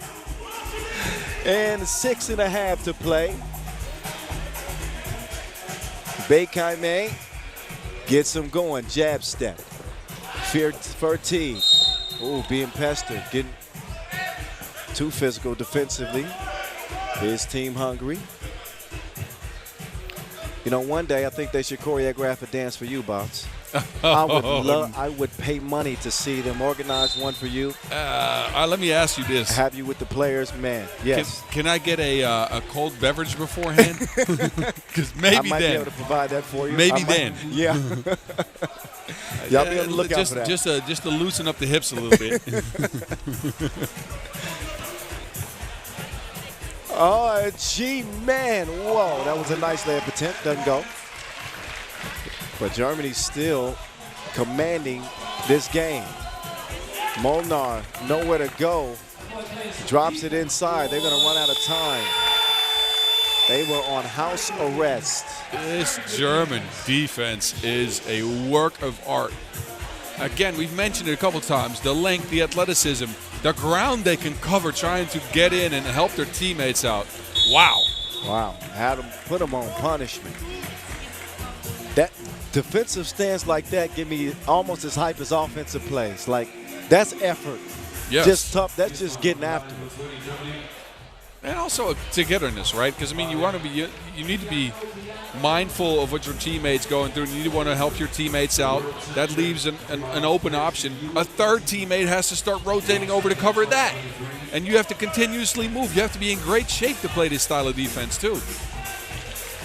And 6.5 to play. Bekame gets him going. Jab step. Fertig. Ooh, being pestered. Getting too physical defensively. His team Hungary. You know, one day I think they should choreograph a dance for you, Bounce. I would pay money to see them organize one for you. Let me ask you this. Have you with the players, man. Yes. Can I get a cold beverage beforehand? Because maybe I might then. be able to provide that for you. Maybe then. Yeah. Y'all be on the lookout for that. Just to loosen up the hips a little bit. Oh, gee, man. Whoa, that was a nice layup attempt. Doesn't go. But Germany's still commanding this game. Molnar, nowhere to go. Drops it inside. They're going to run out of time. They were on house arrest. This German defense is a work of art. Again, we've mentioned it a couple times. The length, the athleticism, the ground they can cover trying to get in and help their teammates out. Wow. Wow. Put them on punishment. That defensive stance like that give me almost as hype as offensive plays. Like, that's effort. Yes. Just tough. That's just getting after it. And also togetherness, right? Because, I mean, you need to be mindful of what your teammates going through. You want to help your teammates out. That leaves an open option. A third teammate has to start rotating over to cover that. And you have to continuously move. You have to be in great shape to play this style of defense, too.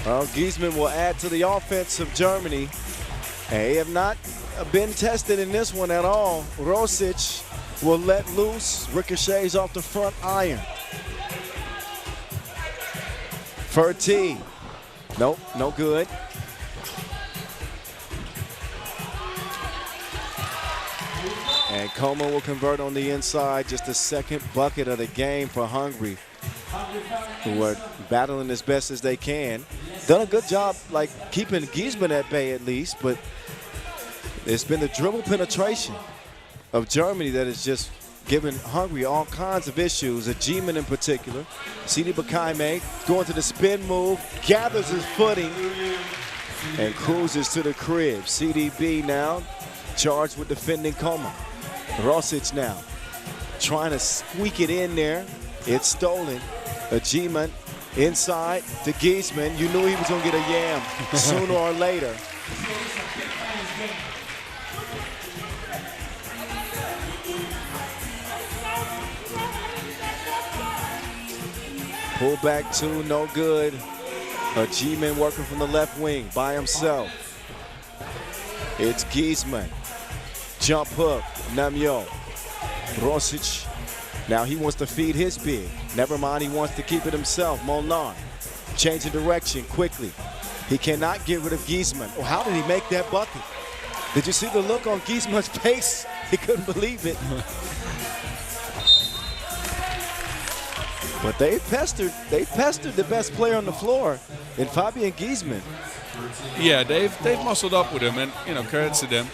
Well, Giesman will add to the offense of Germany. They have not been tested in this one at all. Rosic will let loose. Ricochets off the front iron. Fertig. Nope, no good. And Coleman will convert on the inside. Just the second bucket of the game for Hungary, who are battling as best as they can. Done a good job, like, keeping Giesman at bay at least, but it's been the dribble penetration of Germany that has just given Hungary all kinds of issues, Ajiman in particular. Sidi Bakayme going to the spin move, gathers his footing, and cruises to the crib. CDB now charged with defending Coleman. Rosic now trying to squeak it in there. It's stolen. Ajiman inside to Giesman. You knew he was going to get a yam sooner or later. Pull back two, no good. Ajiman working from the left wing by himself. It's Giesman. Jump hook, Namio. Rosic, now he wants to feed his big. Never mind, he wants to keep it himself. Molnar, changing direction quickly. He cannot get rid of Giesman. Oh, how did he make that bucket? Did you see the look on Giesman's face? He couldn't believe it. But they pestered the best player on the floor in Fabian Giesman. Yeah, they've muscled up with him, and credits to them.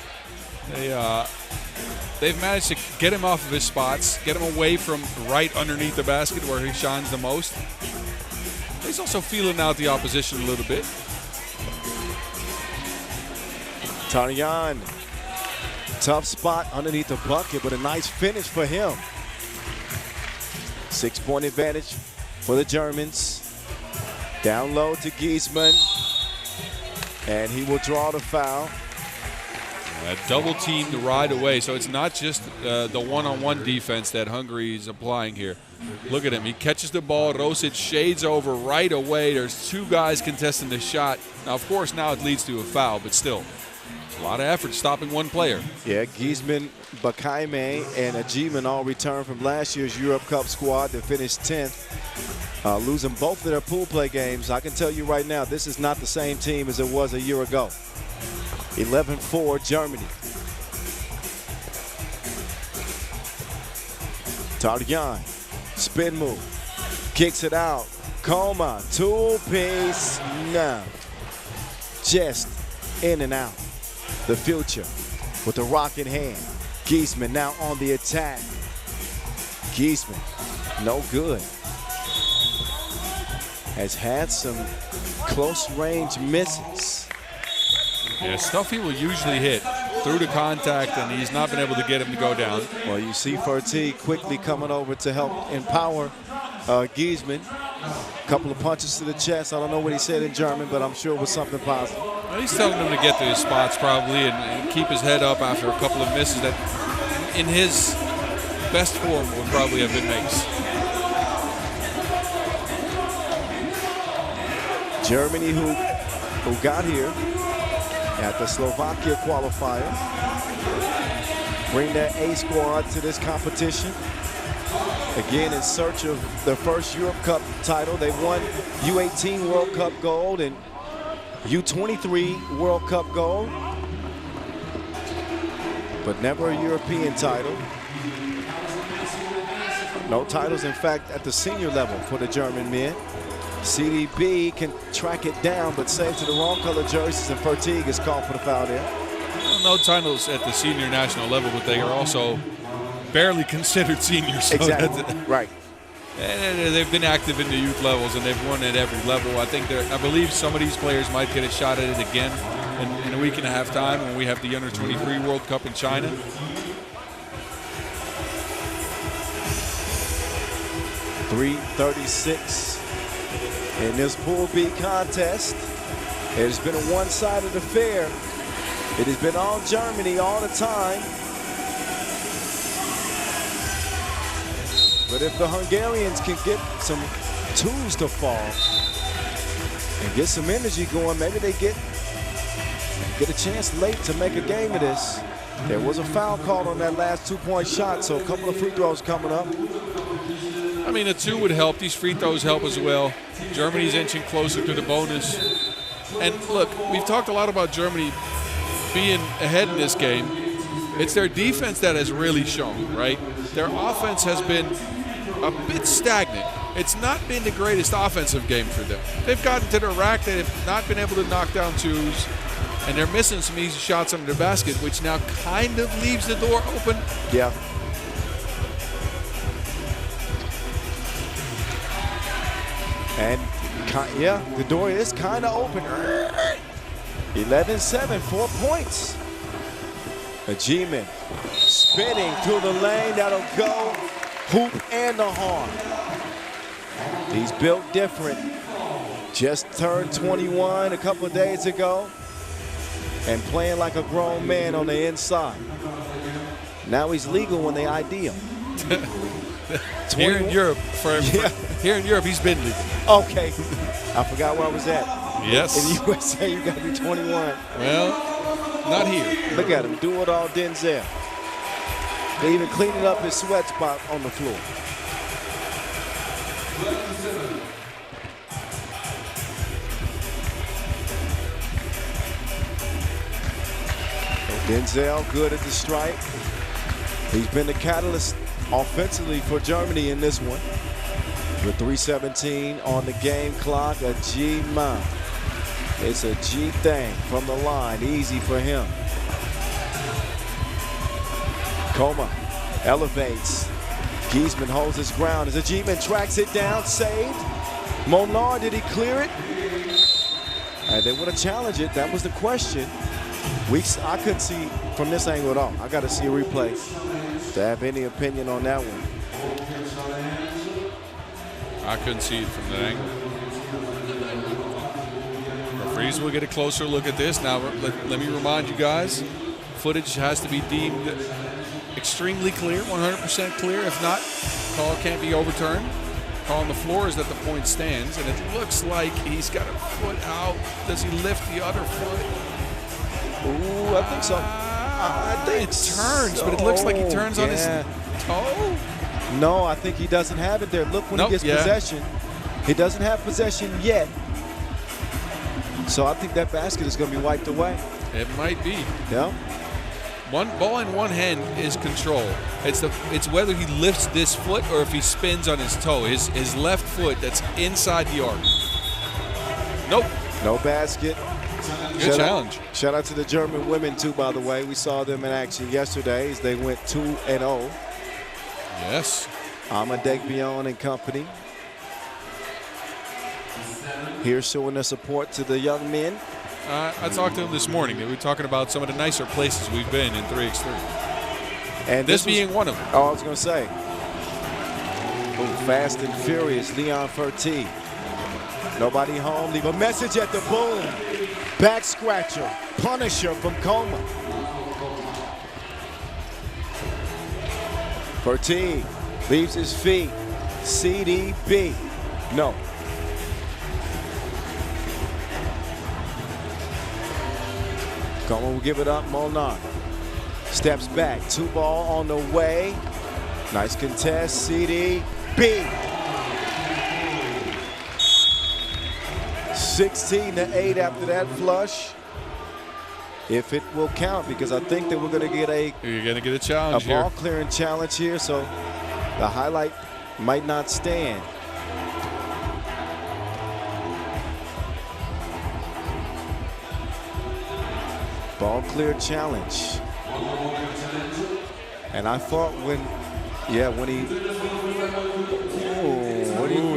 They've managed to get him off of his spots, get him away from right underneath the basket where he shines the most. He's also feeling out the opposition a little bit. Tarjan, tough spot underneath the bucket, but a nice finish for him. 6-point advantage for the Germans. Down low to Giesman, and he will draw the foul. Double teamed right away, so it's not just the one-on-one defense that Hungary is applying here. Look at him. He catches the ball. Rosic shades over right away. There's two guys contesting the shot. Now, of course, now it leads to a foul, but still, it's a lot of effort stopping one player. Yeah, Giesman, Bakayme, and Ajiman all returned from last year's Europe Cup squad that finished 10th, losing both of their pool play games. I can tell you right now, this is not the same team as it was a year ago. 11-4 Germany. Tarjan, spin move, kicks it out. Coleman, two-piece, no. Just in and out. The future with the rock in hand. Giesman now on the attack. Giesman, no good. Has had some close range misses. Yeah, stuff he will usually hit through the contact, and he's not been able to get him to go down. Well, you see Fertig quickly coming over to help empower Giesman. A couple of punches to the chest. I don't know what he said in German, but I'm sure it was something positive. Well, he's telling him to get to his spots probably and keep his head up after a couple of misses that in his best form would probably have been makes. Germany, who got here at the Slovakia qualifier, bring their A squad to this competition. Again, in search of their first Europe Cup title. They won U18 World Cup gold and U23 World Cup gold, but never a European title. No titles, in fact, at the senior level for the German men. CDB can track it down, but saved to the wrong color jerseys, and Fertig is called for the foul there. Well, no titles at the senior national level, but they are also barely considered seniors. So exactly, right. And they've been active in the youth levels, and they've won at every level. I believe some of these players might get a shot at it again in a week and a half time when we have the Under-23 World Cup in China. .336 in this Pool B contest. It has been a one-sided affair. It has been all Germany all the time. But if the Hungarians can get some twos to fall and get some energy going, maybe they get a chance late to make a game of this. There was a foul called on that last two-point shot, so a couple of free throws coming up. I mean, a two would help. These free throws help as well. Germany's inching closer to the bonus. And look, we've talked a lot about Germany being ahead in this game. It's their defense that has really shown, right? Their offense has been a bit stagnant. It's not been the greatest offensive game for them. They've gotten to the rack. They've not been able to knock down twos. And they're missing some easy shots under the basket, which now kind of leaves the door open. Yeah. And yeah, the door is kind of open. 11-7, 4 points. A G-man spinning through the lane. That'll go hoop and the horn. He's built different. Just turned 21 a couple of days ago and playing like a grown man on the inside. Now he's legal when they ID him. Here in Europe, here in Europe, he's been legal. Okay, I forgot where I was at. Yes. In the USA, you got to be 21. Well, not here. Look at him, do it all Denzel. They even cleaning up his sweat spot on the floor. Denzel good at the stripe. He's been the catalyst offensively for Germany in this one. With 3:17 on the game clock, a G-man. It's a G thing from the line, easy for him. Coma elevates. Giesman holds his ground as a G-man tracks it down, saved. Monar, did he clear it? And they want to challenge it. That was the question. I couldn't see from this angle at all. I got to see a replay to have any opinion on that one. I couldn't see it from that angle. Referees will get a closer look at this. Now, let me remind you guys, footage has to be deemed extremely clear, 100% clear. If not, call can't be overturned. Call on the floor is that the point stands, and it looks like he's got a foot out. Does he lift the other foot? Ooh, I think so. I think it turns, but it looks like he turns on his toe. No, I think he doesn't have it there. Look when he gets possession. He doesn't have possession yet. So I think that basket is going to be wiped away. It might be. Yeah. One ball in one hand is control. It's whether he lifts this foot or if he spins on his toe. His left foot that's inside the arc. Nope. No basket. Good challenge. Shout out to the German women, too, by the way. We saw them in action yesterday as they went 2-0. Yes. Amadegbion and company. Here showing their support to the young men. I talked to him this morning. We were talking about some of the nicer places we've been in 3x3. And this being one of them. Oh, I was going to say. Ooh, fast and furious, Leon Fertig. Nobody home. Leave a message at the boom. Back scratcher. Punisher from Coma. Fertig leaves his feet. CDB. No. Coma will give it up. Molnar steps back. 2-ball on the way. Nice contest. CDB. 16-8 after that flush. If it will count, because I think that we're going to get a challenge ball clearing challenge here, so the highlight might not stand. Ball clear challenge. And I thought when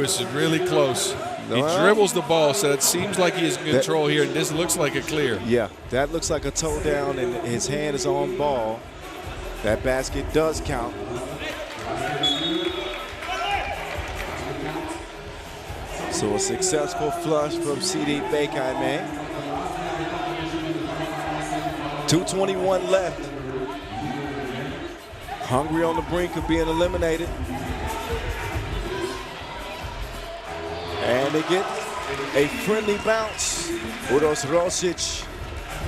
this is really close. He dribbles the ball, so it seems like he is in control here, and this looks like a clear. Yeah, that looks like a toe down, and his hand is on ball. That basket does count. So a successful flush from CD Beekheim. 2:21 left. Hungary on the brink of being eliminated. And they get a friendly bounce. Uros Rosic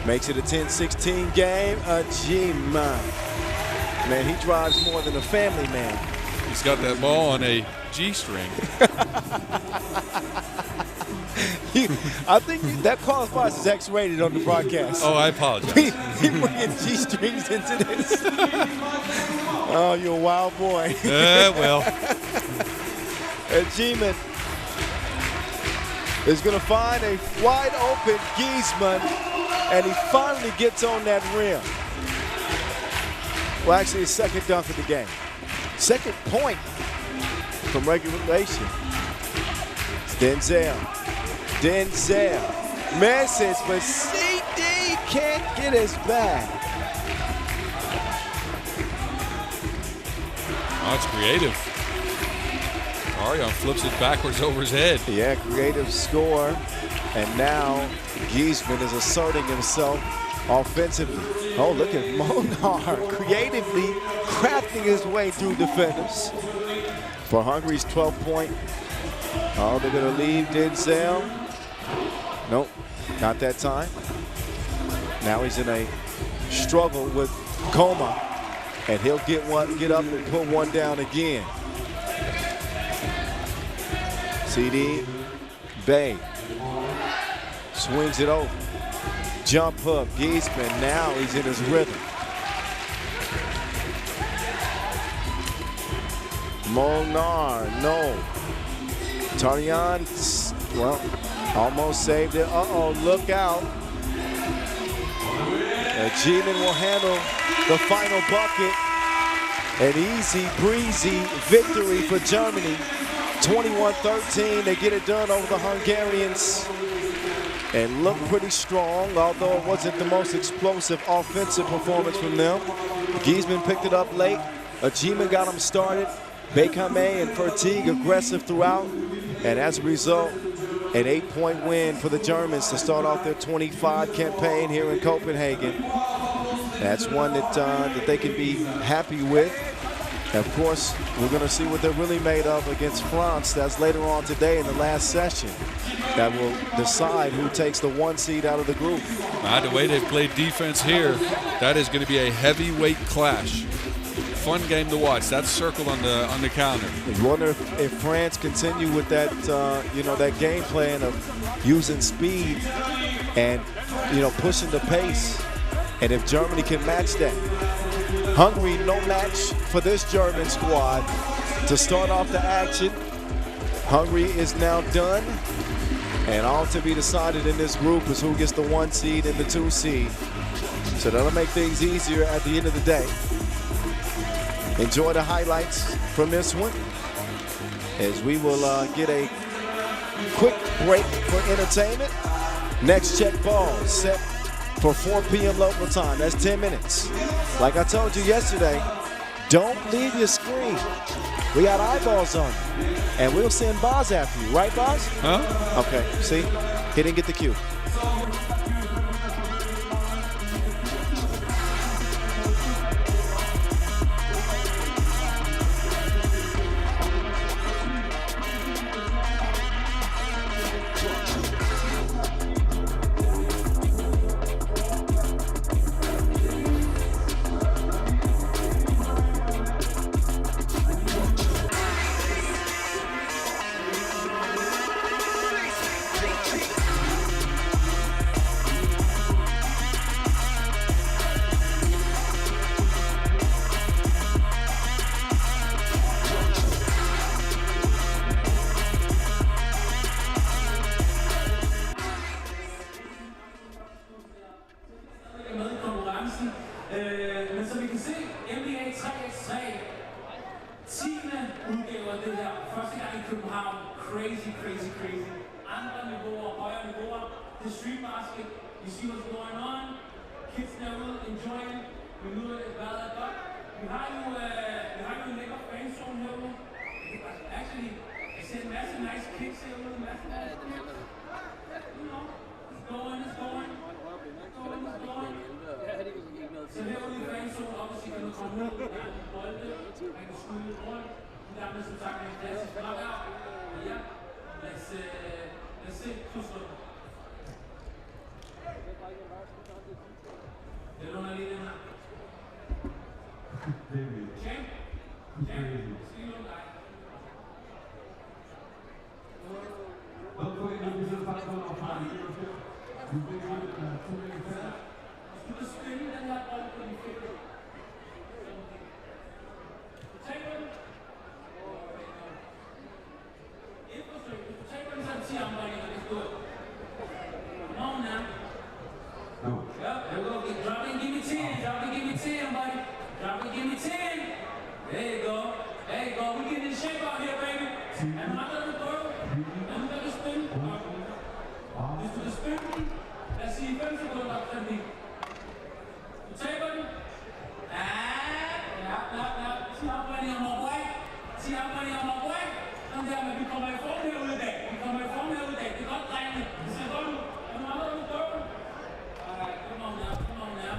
makes it a 10-16 game. G-man. Man, he drives more than a family man. He's got that ball on a G-string. I think that qualifies as X-rated on the broadcast. Oh, I apologize. He bringing G-strings into this. Oh, you're a wild boy. Well. And G-man is going to find a wide open Giesman, and he finally gets on that rim. Well, actually, his second dunk of the game. Second point from regulation. It's Denzel. Misses, but CD can't get his back. Oh, it's creative. Arion flips it backwards over his head. Yeah, creative score. And now Giesman is asserting himself offensively. Oh, look at Molnar creatively crafting his way through defenders. For Hungary's 12th point. Oh, they're going to leave Denzel. Nope, not that time. Now he's in a struggle with Coma, and he'll get up and put one down again. CD Bay swings it over. Jump hook, Giesman, now he's in his rhythm. Molnar, no. Tarian, well, almost saved it. Uh-oh, look out. G-man will handle the final bucket. An easy breezy victory for Germany. 21-13, they get it done over the Hungarians. And look pretty strong, although it wasn't the most explosive offensive performance from them. Giesman picked it up late. G-man got him started. Beekheim and Fertig aggressive throughout. And as a result, an 8-point win for the Germans to start off their 25 campaign here in Copenhagen. That's one that they can be happy with. And of course, we're going to see what they're really made of against France. That's later on today in the last session. That will decide who takes the 1 seed out of the group. The way they've played defense here, that is going to be a heavyweight clash. Fun game to watch. That's circled on the calendar. I wonder if France continue with that, that game plan of using speed and, pushing the pace. And if Germany can match that. Hungary, no match for this German squad to start off the action. Hungary is now done. And all to be decided in this group is who gets the 1 seed and the 2 seed. So that'll make things easier at the end of the day. Enjoy the highlights from this one as we will get a quick break for entertainment. Next check ball set for 4 p.m. local time. That's 10 minutes. Like I told you yesterday, don't leave your screen. We got eyeballs on you. And we'll send Boz after you. Right, Boz? Huh? Okay, see? He didn't get the cue. Men som I kan se, FIBA 3x3, 10. udgave af det her. Første gang i København. Crazy. Andre niveauer, højere niveauer. Det er street basket. You see what's going on. Kids derude, enjoying. Vi nyder det, hvad er godt. Vi har jo en lækker fanzone herude. Actually, jeg ser en masse nice kicks herude. En masse nice kicks. You know, it's going. Så herude i fanzone, obviously kan du komme ud, der er en bolde, man kan skyde rundt. Der er som sagt en klassisk knockout. Ja, lad os se slutrunden. Jeg lunder lige den her. Champ, skal I lukke dig? Du kan spille den her bold på din fingre. Taber den. Et forsøg. Hvis du taber den, så er det 10 omdrejninger, det er stort. Come on now. Ja, there we go. Drop it, give me 10. Drop it, give me 10, buddy. Drop it, give me 10. There you go. We getting in shape out here, baby. And I'm not gonna throw. I'm gonna spin. Hvis du kan spille den, lad os sige 5 sekunder op til den. Taber den. Ja. Sig op, buddy, on my way. Kom der, men vi kommer i form herude i dag. Det er godt, drengene. Det ser godt ud. Er du andre ude på? Alright, come on now.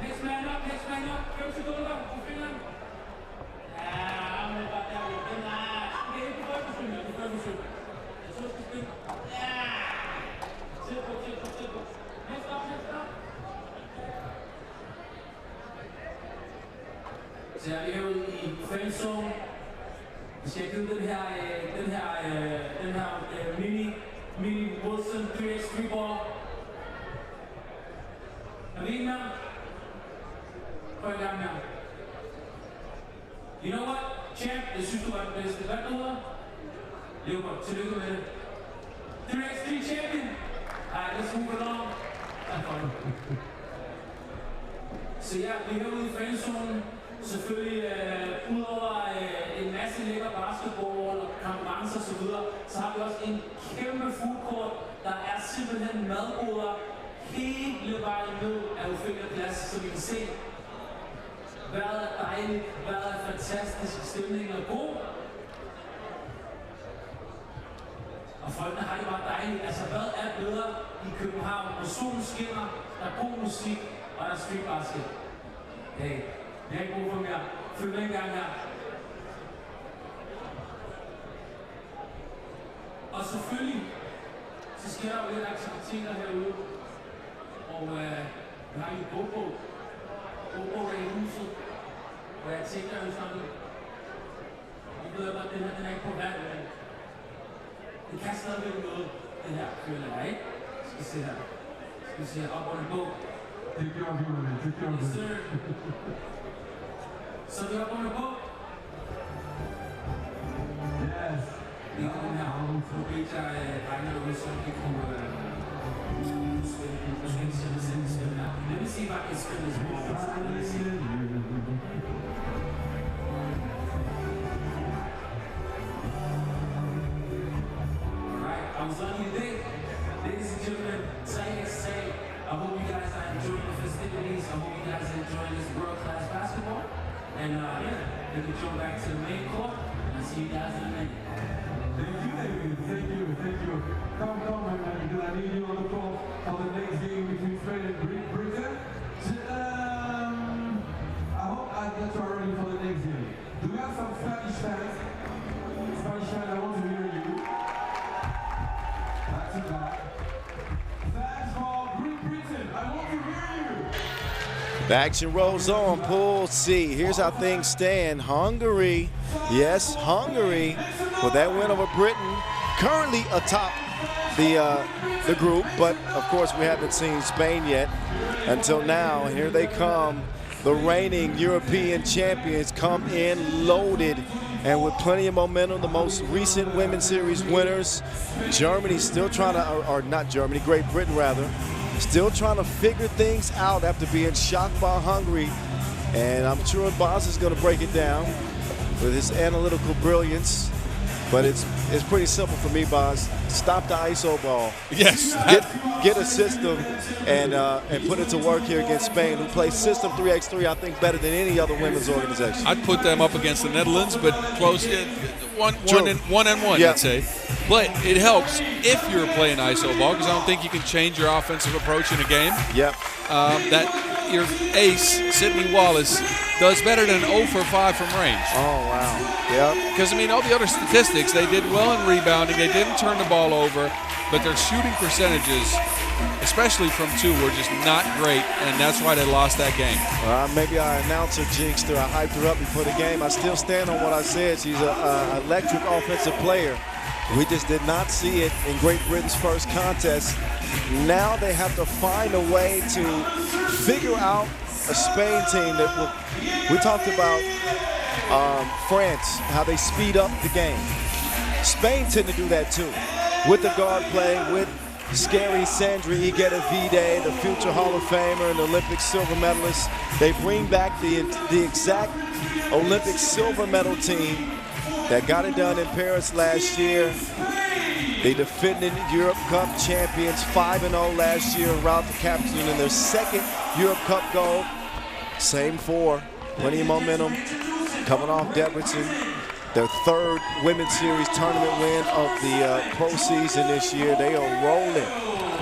Next man up. 5 sekunder på fingeren. Ja, men bare der. Det er ikke på første forsøg. Jeg så skal spille. Ja. Tæt på. Next up. Så er vi herude i fanzone. Vi skal give den her mini Wilson 3x3 ball. Er vi med? Prøv i gang med. You know what, champ? Jeg synes, du var den bedste. Hvad hedder? Leopold, tillykke med det. 3x3 champion. Alright, let's move along. Så ja, vi er herude i fanzonen. Selvfølgelig udover en masse lækker basketball og konkurrencer og så videre, så har vi også en kæmpe food court. Der er simpelthen madboder hele vejen ned af Ophelia-plads, så vi kan se, vejret er dejligt, vejret er fantastisk, stemningen er god. Og folkene har det bare dejligt. Altså, hvad er bedre i København, hvor solen skinner, der er god musik og der er street basket. Hey. Jeg har ikke brug for mere. Følg med en gang her. Og selvfølgelig, så sker der jo lidt aktiviteter herude. Og vi har jo GoPro er i huset. Og jeg tænker jo sådan, I ved godt, den her, den er ikke på hver dag. Det kan stadigvæk noget, den her føler jeg, ikke? Skal vi se her, op under bog. Det gjorde vi, men det gjorde vi. Så vi er oppe under på. Yes. Let me see if I can spin this ball. Let me see. Alright, I was on your day. Ladies and gentlemen, say, I hope you guys are enjoying the festivities. I hope you guys are enjoying this world-class basketball. And yeah, let me jump back to the main court. And I'll see you guys in a minute. Thank you. Come, my man, because I need you on the floor for the next game between Spain and Britain. I hope that you are ready for the next game. Do we have some Spanish fans? Spanish fans, I want to hear you. That's it, man. Fans for Great Britain, I want to hear you. The action rolls on. Pool C. Here's how things stand. Hungary, yes, Hungary, with that win over Britain, currently atop the group, but of course we haven't seen Spain yet until now. Here they come, the reigning European champions come in loaded and with plenty of momentum. The most recent Women's Series winners. Germany still trying to, or not Germany, Great Britain rather, still trying to figure things out after being shocked by Hungary. And I'm sure Boz is going to break it down with his analytical brilliance. But it's pretty simple for me, Boz. Stop the ISO ball. Yes. Get a system and put it to work here against Spain, who plays system 3x3, I think, better than any other women's organization. I'd put them up against the Netherlands, but close, one and one, yeah. I'd say. But it helps if you're playing ISO ball, because I don't think you can change your offensive approach in a game. Yep. That your ace, Sydney Wallace, does better than 0 for 5 from range. Oh, wow. Yep. Because, I mean, all the other statistics, they did well in rebounding. They didn't turn the ball over, but their shooting percentages, especially from 2, were just not great, and that's why they lost that game. Maybe our announcer jinxed her. I hyped her up before the game. I still stand on what I said. She's an electric offensive player. We just did not see it in Great Britain's first contest. Now they have to find a way to figure out a Spain team that will. We talked about France, how they speed up the game. Spain tend to do that too. With the guard play, with scary Sandra Iguedavide, the future Hall of Famer and Olympic silver medalist. They bring back the exact Olympic silver medal team that got it done in Paris last year. They defended Europe Cup champions, 5-0 last year, en route to capturing in their second Europe Cup gold. Same 4, plenty of momentum, coming off Debrecen. Their 3rd Women's Series tournament win of the pro season this year. They are rolling.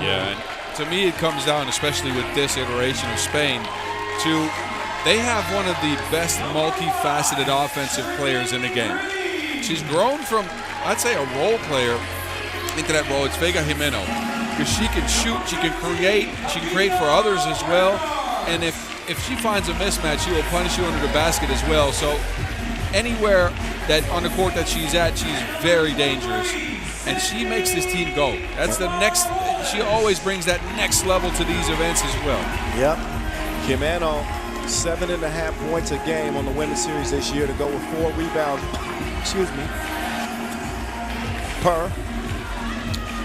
Yeah, and to me it comes down, especially with this iteration of Spain, to they have one of the best multifaceted offensive players in the game. She's grown from, I'd say, a role player into that role. It's Vega Jimeno, because she can shoot, she can create for others as well, and if she finds a mismatch, she will punish you under the basket as well. So anywhere that on the court that she's at, she's very dangerous, and she makes this team go. That's the next. She always brings that next level to these events as well. Yep. Jimeno, 7.5 points a game on the Women's Series this year to go with 4 rebounds. Excuse me. Per.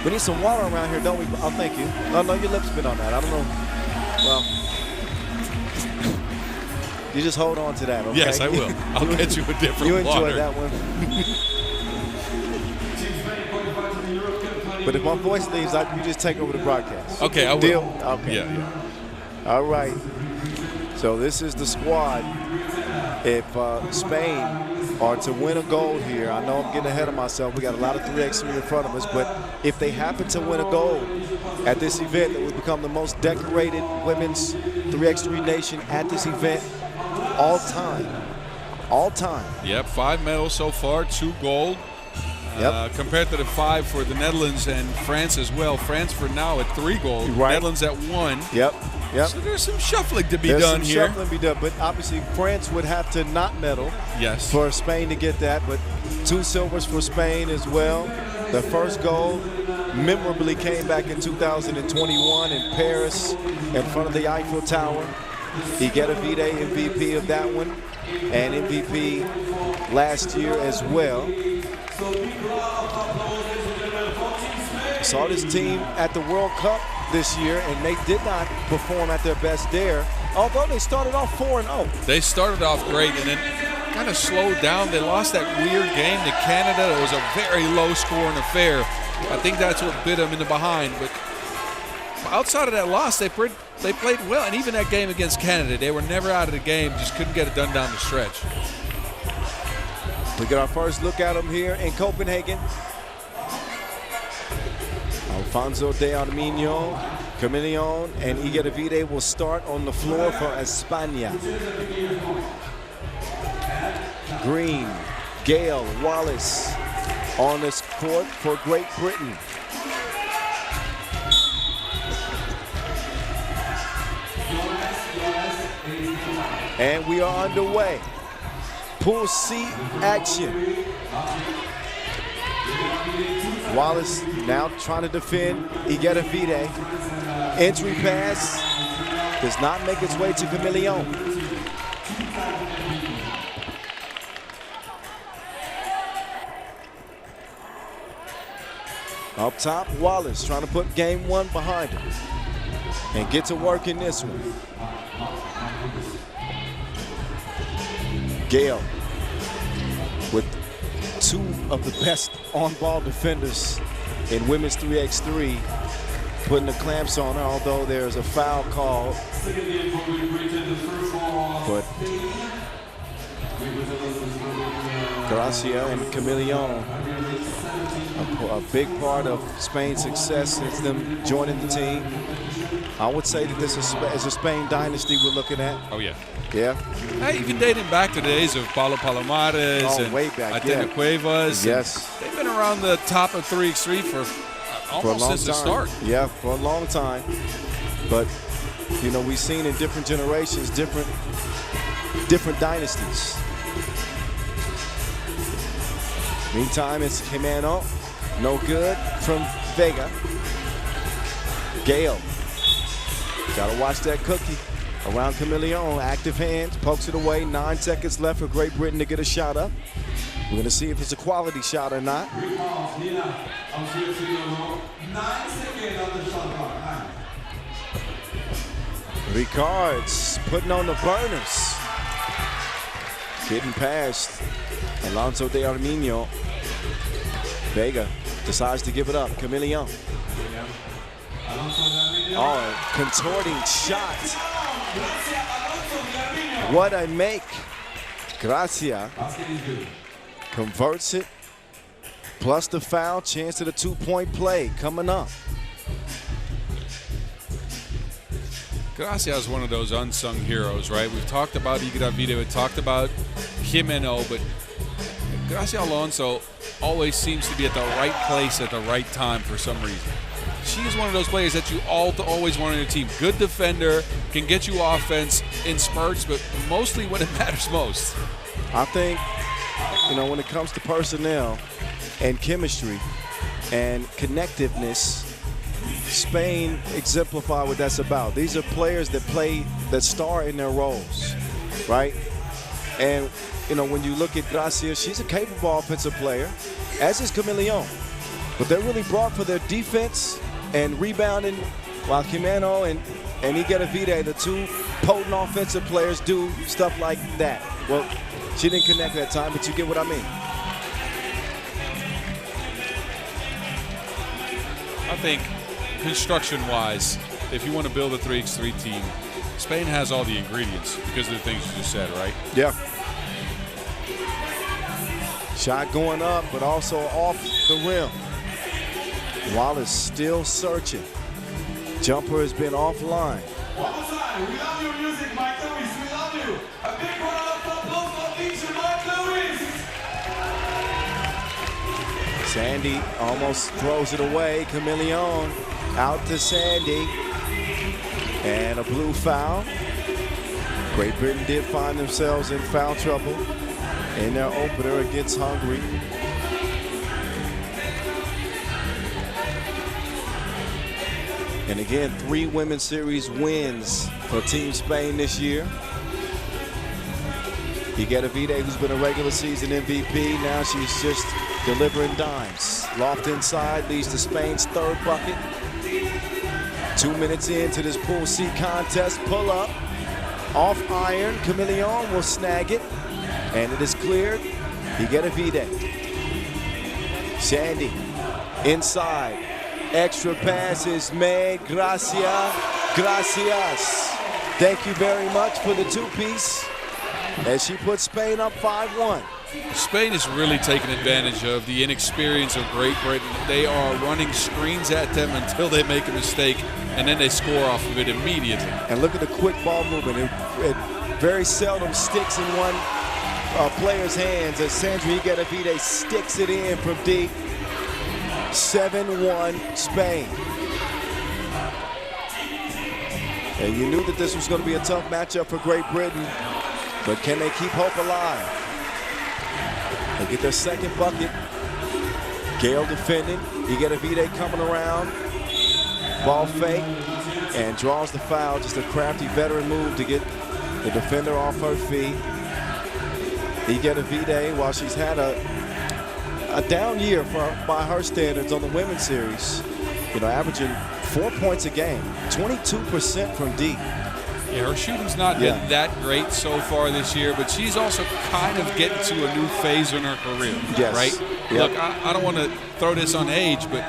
We need some water around here, don't we? Oh, thank you. No, your lips been on that. I don't know. Well, you just hold on to that, okay? Yes, I will. I'll get you a different You enjoy water. that one. But if my voice leaves, you just take over the broadcast. Okay, I will. Deal? Okay. Yeah. All right. So this is the squad. If Spain are to win a gold here, I know I'm getting ahead of myself. We got a lot of 3x3 in front of us, but if they happen to win a gold at this event, that would become the most decorated women's 3x3 nation at this event all time. All time. Yep, 5 medals so far, 2 gold. Yep. Compared to the 5 for the Netherlands and France as well. France for now at 3 gold. Right. Netherlands at 1. Yep. So there's some shuffling to be There's done some here. shuffling to be done, but obviously France would have to not medal Yes. for Spain to get that, but 2 silvers for Spain as well. The first gold memorably came back in 2021 in Paris in front of the Eiffel Tower. Iguedavide MVP of that one and MVP last year as well. Saw this team at the World Cup this year, and they did not perform at their best there, although they started off 4-0. They started off great and then kind of slowed down. They lost that weird game to Canada. It was a very low-scoring affair. I think that's what bit them in the behind. But outside of that loss, they played well. And even that game against Canada, they were never out of the game, just couldn't get it done down the stretch. We get our first look at them here in Copenhagen. Alfonso de Arminio, Camillion, and Iger Davide will start on the floor for España. Green, Gale, Wallace on this court for Great Britain. And we are underway. Pool C action. Wallace now trying to defend Iger Davide. Entry pass does not make its way to Camillion. Up top, Wallace trying to put game one behind him and get to work in this one. Gale with two of the best on-ball defenders in women's 3x3 putting the clamps on her, although there's a foul call. But Gracia and Camillion, a big part of Spain's success since them joining the team. I would say that this is a Spain dynasty we're looking at. Oh, yeah. Yeah. Hey, even dating back to the days of Paulo Palomares and way back, Atena Cuevas. Yes. They've been around the top of 3x3 for almost since the start. Yeah, for a long time. But, you know, we've seen in different generations, different dynasties. Meantime, it's Jimeno. No good from Vega. Gale. Gotta watch that cookie. Around Camillion, active hands, pokes it away. 9 seconds left for Great Britain to get a shot up. We're gonna see if it's a quality shot or not. 9 seconds on the shot clock. Ricards putting on the burners. Getting past Alonso de Arminio. Vega decides to give it up. Camillion. Oh, contorting shot. What a make. Gracia converts it. Plus the foul, chance at a 2-point play coming up. Gracia is one of those unsung heroes, right? We've talked about Iger Davide, we've talked about Jimeno, but Gracia Alonso always seems to be at the right place at the right time for some reason. She's one of those players that you always want on your team. Good defender, can get you offense in spurts, but mostly when it matters most. I think, you know, when it comes to personnel and chemistry and connectiveness, Spain exemplify what that's about. These are players that star in their roles, right? And, you know, when you look at Gracia, she's a capable offensive player, as is Camillion. But they're really brought for their defense and rebounding, while Jimeno and Iger Davide, the two potent offensive players, do stuff like that. Well, she didn't connect that time, but you get what I mean. I think construction-wise, if you want to build a 3x3 team, Spain has all the ingredients because of the things you just said, right? Yeah. Shot going up, but also off the rim. Wallace still searching. Jumper has been offline. One more time, we love your music, Mike Lewis, we love you. A big round of applause for teacher Mike Lewis. Sandy almost throws it away. Camillion out to Sandy. And a blue foul. Great Britain did find themselves in foul trouble in their opener against Hungary. And again, 3 Women's Series wins for Team Spain this year. Iger Davide, who's been a regular season MVP, now she's just delivering dimes. Loft inside leads to Spain's third bucket. 2 minutes into this Pool C contest. Pull up. Off iron. Chameleon will snag it. And it is cleared. Higuera-Vide. Sandy inside. Extra pass is made. Gracias. Thank you very much for the two-piece. As she puts Spain up 5-1. Spain is really taking advantage of the inexperience of Great Britain. They are running screens at them until they make a mistake, and then they score off of it immediately. And look at the quick ball movement. It very seldom sticks in one player's hands as Sandra Higuera-Vide sticks it in from deep. 7-1 Spain. And you knew that this was going to be a tough matchup for Great Britain, but can they keep hope alive? They get their second bucket. Gale defending. Higuera-Vide coming around. Ball fake and draws the foul. Just a crafty veteran move to get the defender off her feet. Higuera-Vide, while she's had a down year by her standards on the women's series, averaging 4 points a game, 22% from deep. Yeah, her shooting's not been that great so far this year, but she's also kind of getting to a new phase in her career, right? Yep. Look, I don't want to throw this on age, but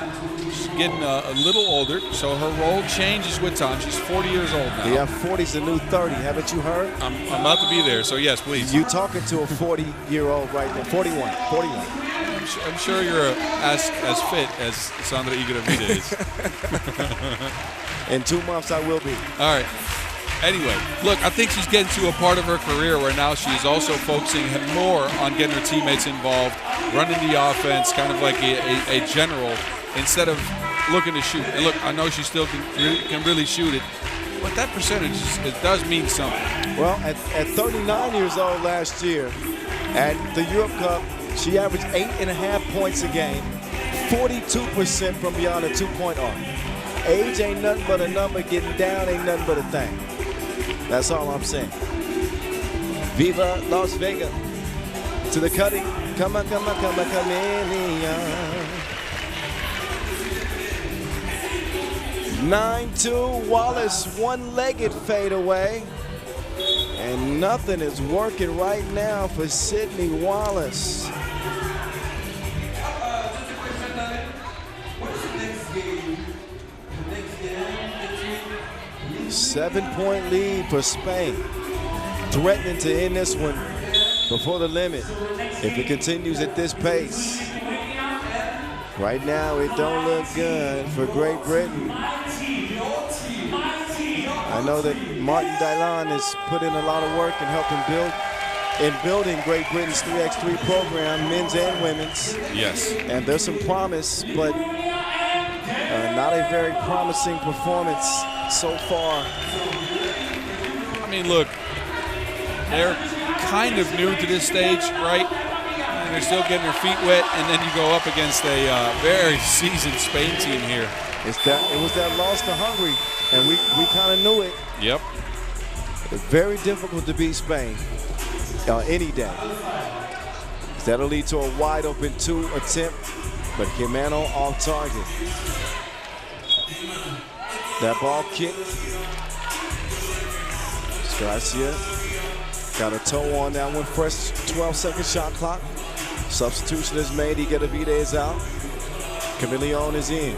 she's getting a little older, so her role changes with time. She's 40 years old now. Yeah, 40's the new 30. Haven't you heard? I'm about to be there, so yes, please. You talking to a 40-year-old right now? 41. I'm sure you're as fit as Sandra Higuera-Vide is. In 2 months, I will be. All right. Anyway, look, I think she's getting to a part of her career where now she's also focusing more on getting her teammates involved, running the offense, kind of like a general, instead of looking to shoot. And look, I know she still can really shoot it, but that percentage, it does mean something. Well, at 39 years old last year, at the Europe Cup, she averaged 8.5 points a game, 42% from beyond the two-point arc. Age ain't nothing but a number, getting down ain't nothing but a thing. That's all I'm saying. Viva Las Vegas. To the cutting. Come on, chameleon. 9-2, Wallace, one-legged fadeaway. And nothing is working right now for Sydney Wallace. Just a question, darling. What is the next game? The next game between 7-point lead for Spain. Threatening to end this one before the limit if it continues at this pace. Right now, it don't look good for Great Britain. I know that Martin Dylan has put in a lot of work in helping building Great Britain's 3x3 program, men's and women's. Yes. And there's some promise, but not a very promising performance so far. I mean, look, they're kind of new to this stage, right? And they're still getting their feet wet, and then you go up against a very seasoned Spain team here. It was that loss to Hungary, and we kind of knew it. Yep. It's very difficult to beat Spain any day. That'll lead to a wide open 2 attempt, but Jimeno off target. That ball kicked. Garcia got a toe on that one. Fresh 12-second shot clock. Substitution is made. Higuera-Vide is out. Chameleon is in.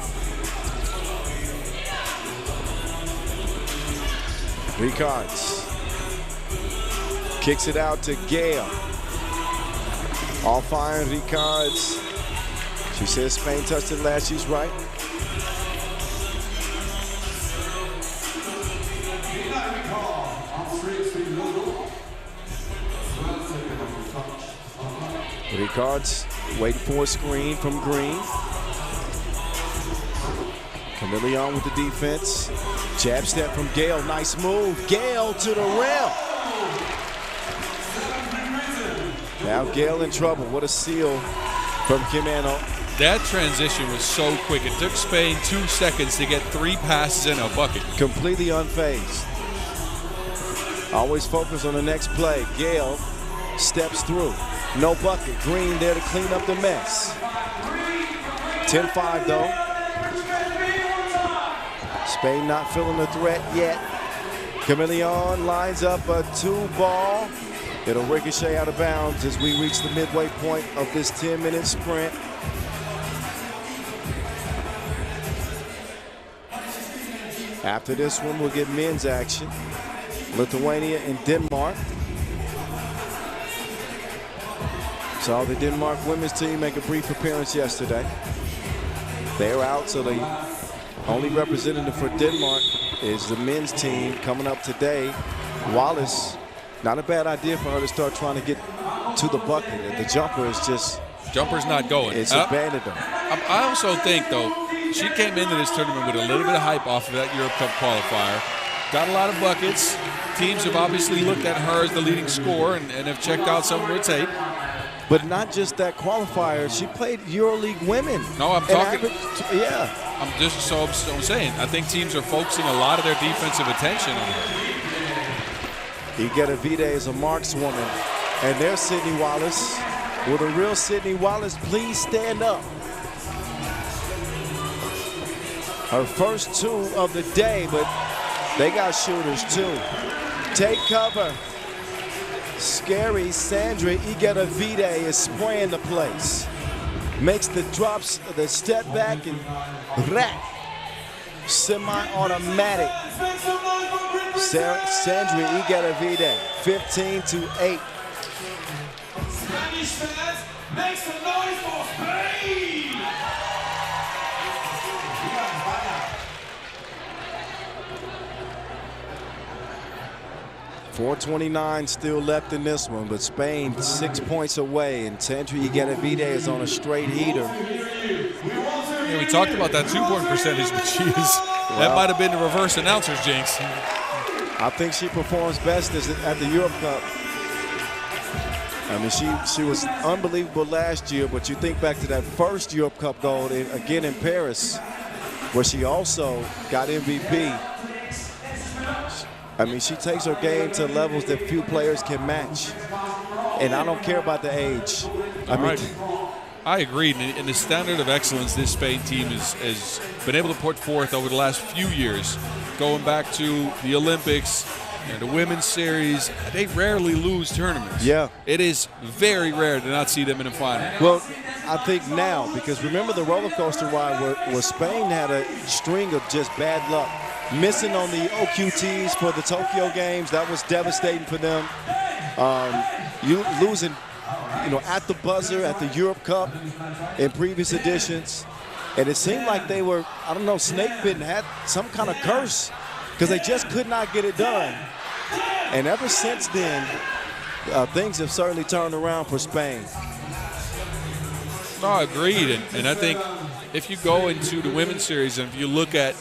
Ricards kicks it out to Gale. Off iron, Ricards. She says Spain touched it last. She's right. Ricards waiting for a screen from Green. Chameleon with the defense. Jab step from Gale. Nice move. Gale to the rim. Now Gale in trouble. What a steal from Jimeno. That transition was so quick. It took Spain 2 seconds to get 3 passes in a bucket. Completely unfazed. Always focus on the next play. Gale steps through. No bucket. Green there to clean up the mess. 10-5 though. Spain not feeling the threat yet. Chameleon lines up a 2-ball. It'll ricochet out of bounds as we reach the midway point of this 10-minute sprint. After this one, we'll get men's action. Lithuania and Denmark. Saw the Denmark women's team make a brief appearance yesterday. They're out, so the only representative for Denmark is the men's team coming up today. Wallace, not a bad idea for her to start trying to get to the bucket. The jumper is just... Jumper's not going. It's abandoned her. I also think, though, she came into this tournament with a little bit of hype off of that Europe Cup qualifier. Got a lot of buckets. Teams have obviously looked at her as the leading scorer and have checked out some of her tape. But not just that qualifier. She played EuroLeague women. No, I'm talking. Yeah. I'm saying. I think teams are focusing a lot of their defensive attention on her. Igeta Vide is a markswoman. And there's Sydney Wallace. Will the real Sydney Wallace please stand up? Her first 2 of the day, but they got shooters too. Take cover. Scary Sandra Igeta Vide is spraying the place. Makes the drops, the step back, and rack. Semi-automatic. Sandra Igeta Vide, 15-8. Spanish fans, make some noise for Spain! 4:29 still left in this one, but Spain 6 points away, and Sandra Igeta Vide is on a straight heater. Yeah, we talked about that 2-point percentage, but she is. That might have been the reverse announcer's jinx. I think she performs best at the Europe Cup. I mean, she was unbelievable last year, but you think back to that first Europe Cup gold again in Paris, where she also got MVP. I mean, she takes her game to levels that few players can match. And I don't care about the age. I agree. And the standard of excellence this Spain team has been able to put forth over the last few years, going back to the Olympics, the women's series, they rarely lose tournaments. Yeah. It is very rare to not see them in a final. Well, I think now, because remember the roller coaster ride where Spain had a string of just bad luck. Missing on the OQTs for the Tokyo games, that was devastating for them. You losing, at the buzzer at the Europe Cup in previous editions. And it seemed like they were, I don't know, snake bitten, had some kind of curse because they just could not get it done. And ever since then, things have certainly turned around for Spain. No, agreed. And I think if you go into the women's series and if you look at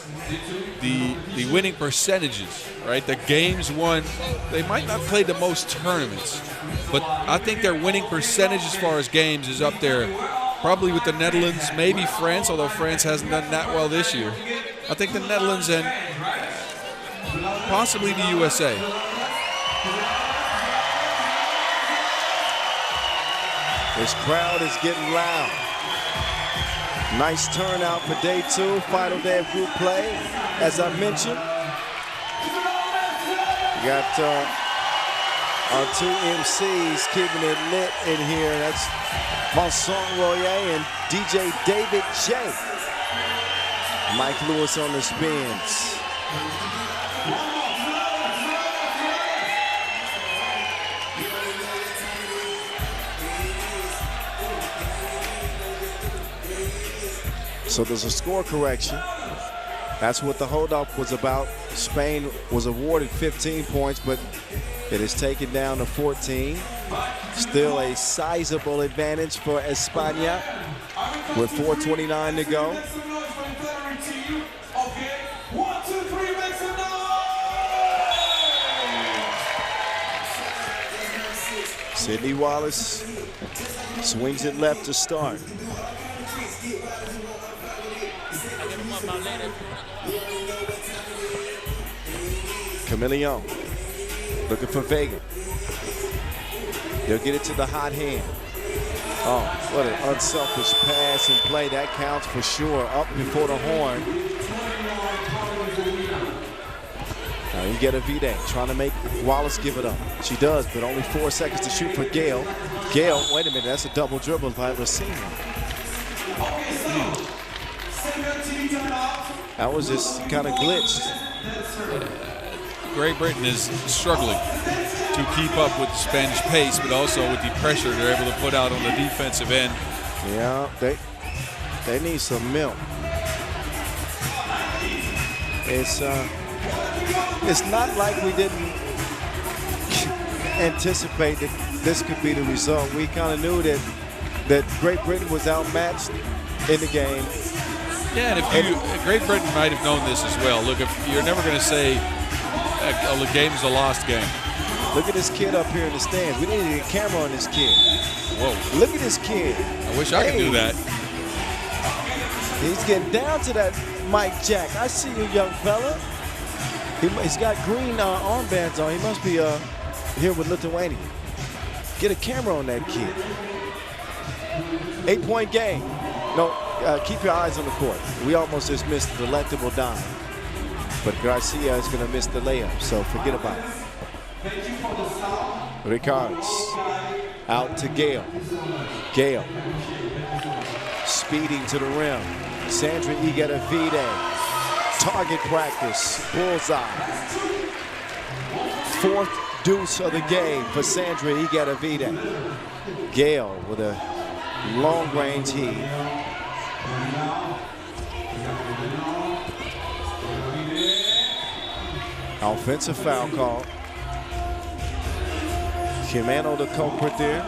the winning percentages, right, the games won, they might not play the most tournaments, but I think their winning percentage as far as games is up there, probably with the Netherlands, maybe France, although France hasn't done that well this year. I think the Netherlands and possibly the USA. This crowd is getting loud. Nice turnout for day 2, final day of group play. As I mentioned, we got our 2 MCs keeping it lit in here. That's Vincent Royer and DJ David J. Mike Lewis on the spins. So there's a score correction. That's what the holdup was about. Spain was awarded 15 points, but it is taken down to 14. Still a sizable advantage for España with 4:29 to go. Sydney Wallace swings it left to start. Chameleon looking for Vega. They'll get it to the hot hand. Oh, what an unselfish pass and play. That counts for sure. Up before the horn. Now you get a V-Day trying to make Wallace give it up. She does, but only 4 seconds to shoot for Gail. Gail, wait a minute, that's a double dribble by Racine. That was just kind of glitched. Great Britain is struggling to keep up with the Spanish pace, but also with the pressure they're able to put out on the defensive end. Yeah, they need some milk. It's not like we didn't anticipate that this could be the result. We kind of knew that Great Britain was outmatched in the game. Yeah, and if Great Britain might have known this as well. Look, if you're never going to say a game's a lost game. Look at this kid up here in the stands. We need to get a camera on this kid. Whoa. Look at this kid. I wish I could do that. He's getting down to that Mike Jack. I see you, young fella. He's got green armbands on. He must be here with Lithuania. Get a camera on that kid. 8-point game. No, keep your eyes on the court. We almost just missed the delectable dime. But Garcia is going to miss the layup, so forget about it. Ricards out to Gale. Gale speeding to the rim. Sandra Iguodavide. Target practice. Bullseye. 4th deuce of the game for Sandra Iguodavide. Gale with a long-range heave. Offensive foul call. Jimeno the culprit there.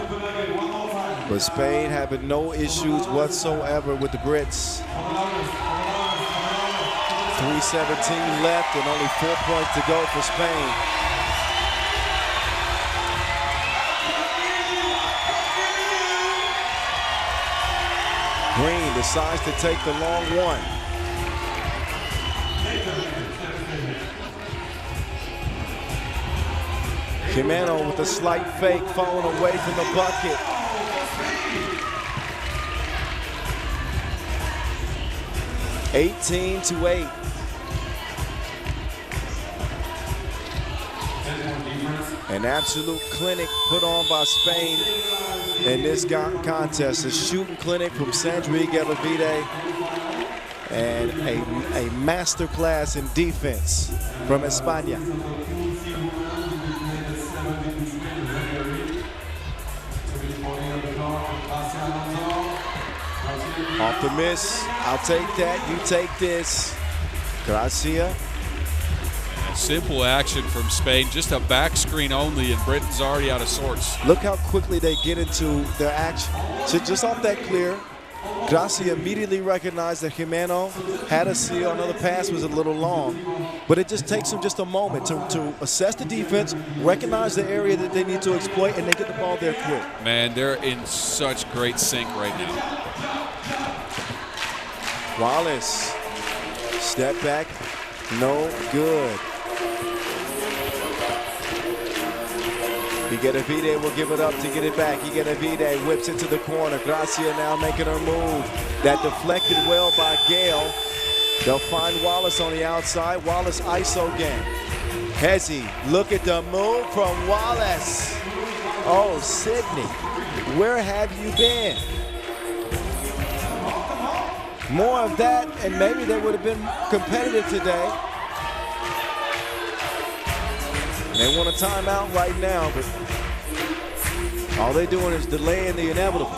But Spain having no issues whatsoever with the Brits. 3:17 left and only 4 points to go for Spain. Green decides to take the long one. Jimeno with a slight fake, falling away from the bucket. (18-8). An absolute clinic put on by Spain in this contest. A shooting clinic from Sandra Iguodavide and a master class in defense from España. Off the miss. I'll take that. You take this. Gracia. Simple action from Spain. Just a back screen only, and Britain's already out of sorts. Look how quickly they get into their action. So just off that clear, Gracia immediately recognized that Jimeno had a seal. Another pass was a little long. But it just takes them just a moment to assess the defense, recognize the area that they need to exploit, and they get the ball there quick. Man, they're in such great sync right now. Wallace, step back, no good. Iguodavide will give it up to get it back. Iguodavide whips it to the corner. Gracia now making her move. That deflected well by Gale. They'll find Wallace on the outside. Wallace ISO game. Hezzy, look at the move from Wallace. Oh, Sydney, where have you been? More of that, and maybe they would have been competitive today. They want a timeout right now, but all they're doing is delaying the inevitable.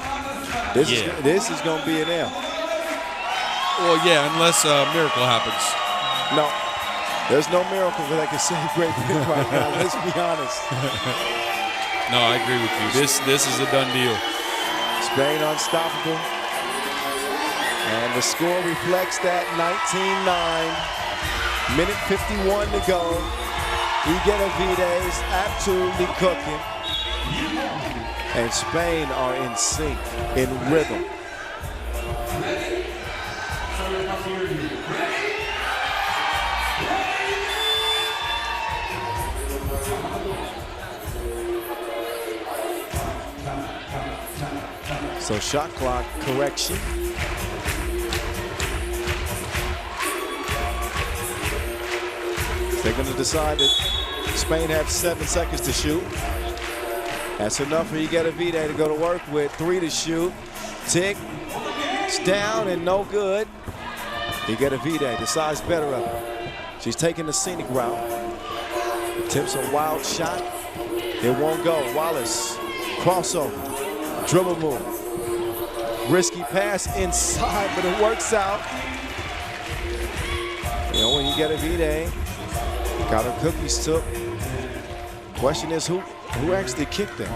This is going to be an L. Well, yeah, unless a miracle happens. No, there's no miracle that can save Great Britain right now. Let's be honest. No, I agree with you. This is a done deal. Spain unstoppable. And the score reflects that. 19-9. Minute 51 to go. Iguodavide is absolutely cooking. And Spain are in sync, in rhythm. So shot clock correction. They're going to decide that Spain have 7 seconds to shoot. That's enough for Higuera-Vide to go to work with. 3 to shoot. Tick. It's down and no good. Higuera-Vide decides better of it. She's taking the scenic route. Attempts a wild shot. It won't go. Wallace. Crossover. Dribble move. Risky pass inside, but it works out. You know, when Higuera-Vide got her cookies took. Question is, who actually kicked that?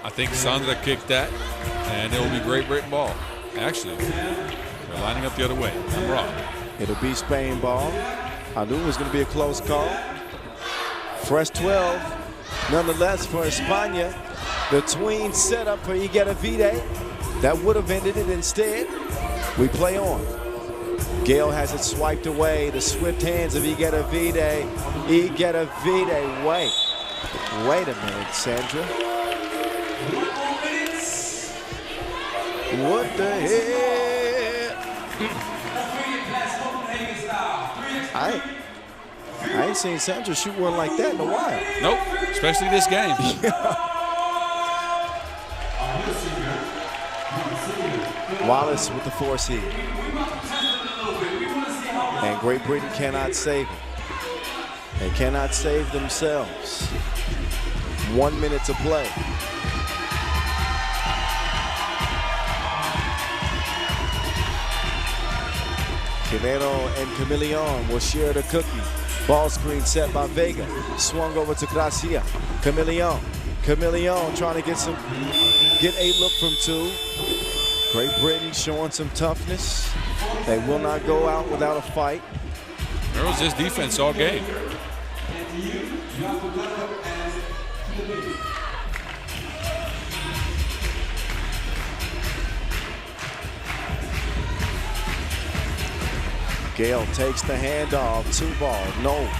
I think Sandra kicked that, and it will be Great Britain ball. Actually, they're lining up the other way. I'm wrong. It'll be Spain ball. I knew it was going to be a close call. Fresh 12, nonetheless, for España. The tween setup for Higuera-Vide. That would have ended it. Instead, we play on. Gale has it swiped away. The swift hands of Higuera-Vide. Higuera-Vide, wait a minute, Sandra. What the hell? I ain't seen Sandra shoot one like that in a while. Nope, especially this game. Wallace with the 4 seed. And Great Britain cannot save it. They cannot save themselves. 1 minute to play. Quimero and Camilleon will share the cookie. Ball screen set by Vega. Swung over to Gracia. Camilleon trying to get a look from 2. Great Britain showing some toughness. They will not go out without a fight. There was this defense all game. Gale takes the handoff. 2 ball. No.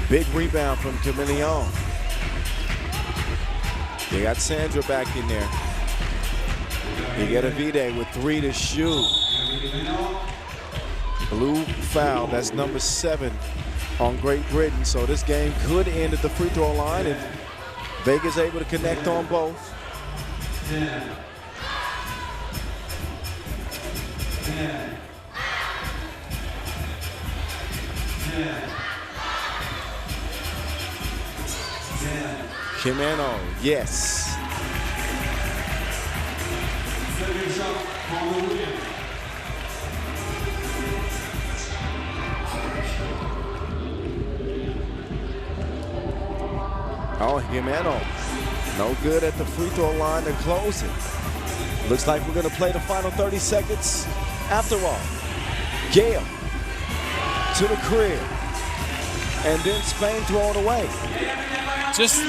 Big rebound from Camilleon. They got Sandra back in there. Higuera-Vide with 3 to shoot. Blue foul. That's number 7 on Great Britain. So this game could end at the free throw line if Vega's able to connect on both. Quimeno, yes. Oh, Quimeno, no good at the free throw line to close it. Looks like we're going to play the final 30 seconds after all. Gale to the crib. And then Spain throwing away. Just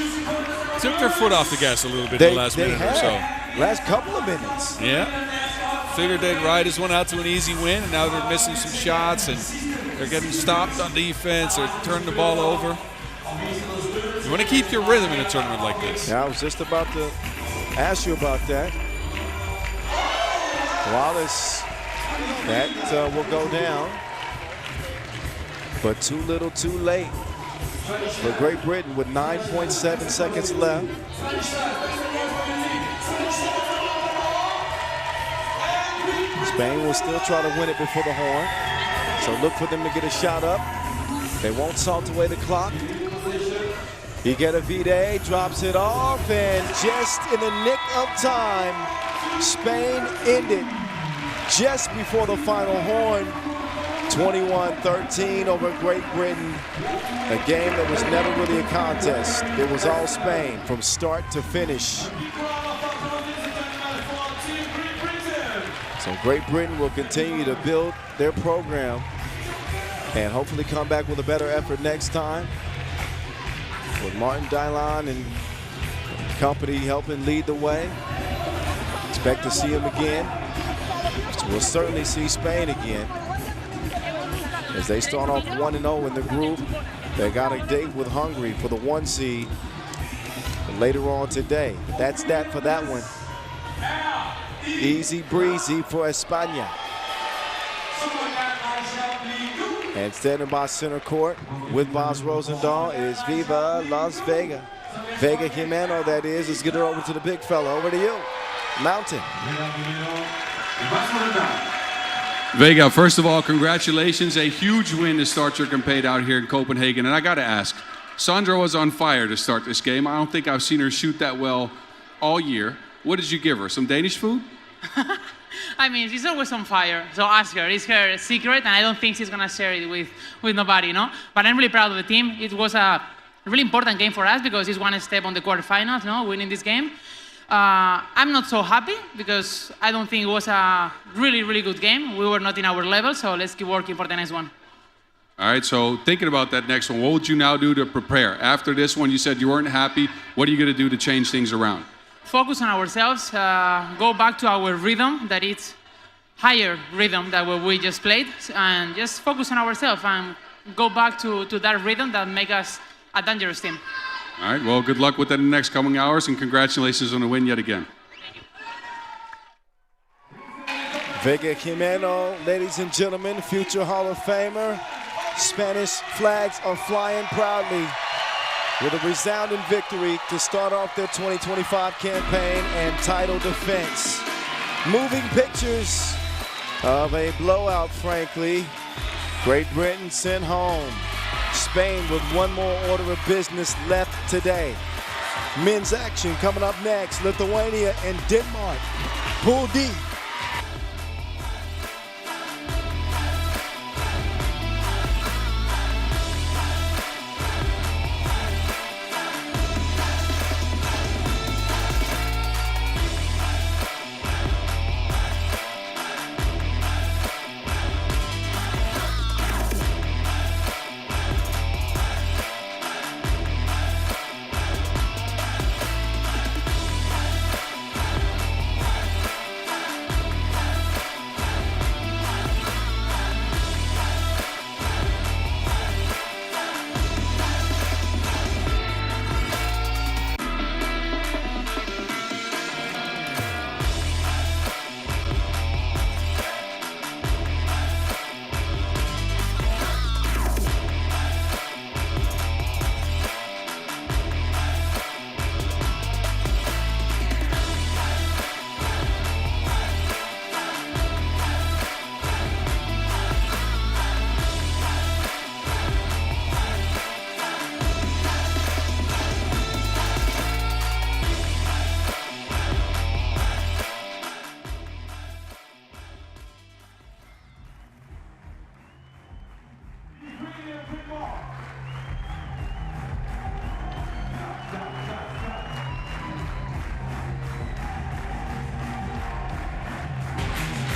took their foot off the gas a little bit in the last minute or so. Last couple of minutes. Yeah. Figured they'd ride this one out to an easy win, and now they're missing some shots, and they're getting stopped on defense. They're turning the ball over. You want to keep your rhythm in a tournament like this. Yeah, I was just about to ask you about that. Wallace, that will go down. But too little, too late for Great Britain with 9.7 seconds left. Spain will still try to win it before the horn. So look for them to get a shot up. They won't salt away the clock. Higuera-Vide drops it off, and just in the nick of time, Spain ended just before the final horn. 21-13 over Great Britain. A game that was never really a contest. It was all Spain from start to finish. So Great Britain will continue to build their program and hopefully come back with a better effort next time. With Martin Dylon and company helping lead the way. Expect to see him again. So we'll certainly see Spain again. As they start off 1-0 in the group, they got a date with Hungary for the 1 seed later on today. That's that for that one. Easy breezy for España. And standing by center court with Boz Rosendahl is Viva Las Vegas. Vega Jimeno, that is. Let's get it over to the big fella. Over to you, Mountain. Vega, first of all, congratulations. A huge win to start your campaign out here in Copenhagen. And I got to ask, Sandra was on fire to start this game. I don't think I've seen her shoot that well all year. What did you give her? Some Danish food? I mean, she's always on fire, so ask her. It's her secret, and I don't think she's going to share it with nobody, no? But I'm really proud of the team. It was a really important game for us because it's one step on the quarterfinals, no? Winning this game. I'm not so happy because I don't think it was a really, really good game. We were not in our level, so let's keep working for the next one. All right, so thinking about that next one, what would you now do to prepare? After this one, you said you weren't happy. What are you going to do to change things around? Focus on ourselves, go back to our rhythm, that it's higher rhythm than what we just played, and just focus on ourselves and go back to that rhythm that makes us a dangerous team. All right, well, good luck with that in the next coming hours, and congratulations on the win yet again. Vega Jimeno, ladies and gentlemen, future Hall of Famer. Spanish flags are flying proudly with a resounding victory to start off their 2025 campaign and title defense. Moving pictures of a blowout, frankly. Great Britain sent home. Spain with one more order of business left today. Men's action coming up next. Lithuania and Denmark. Pool D.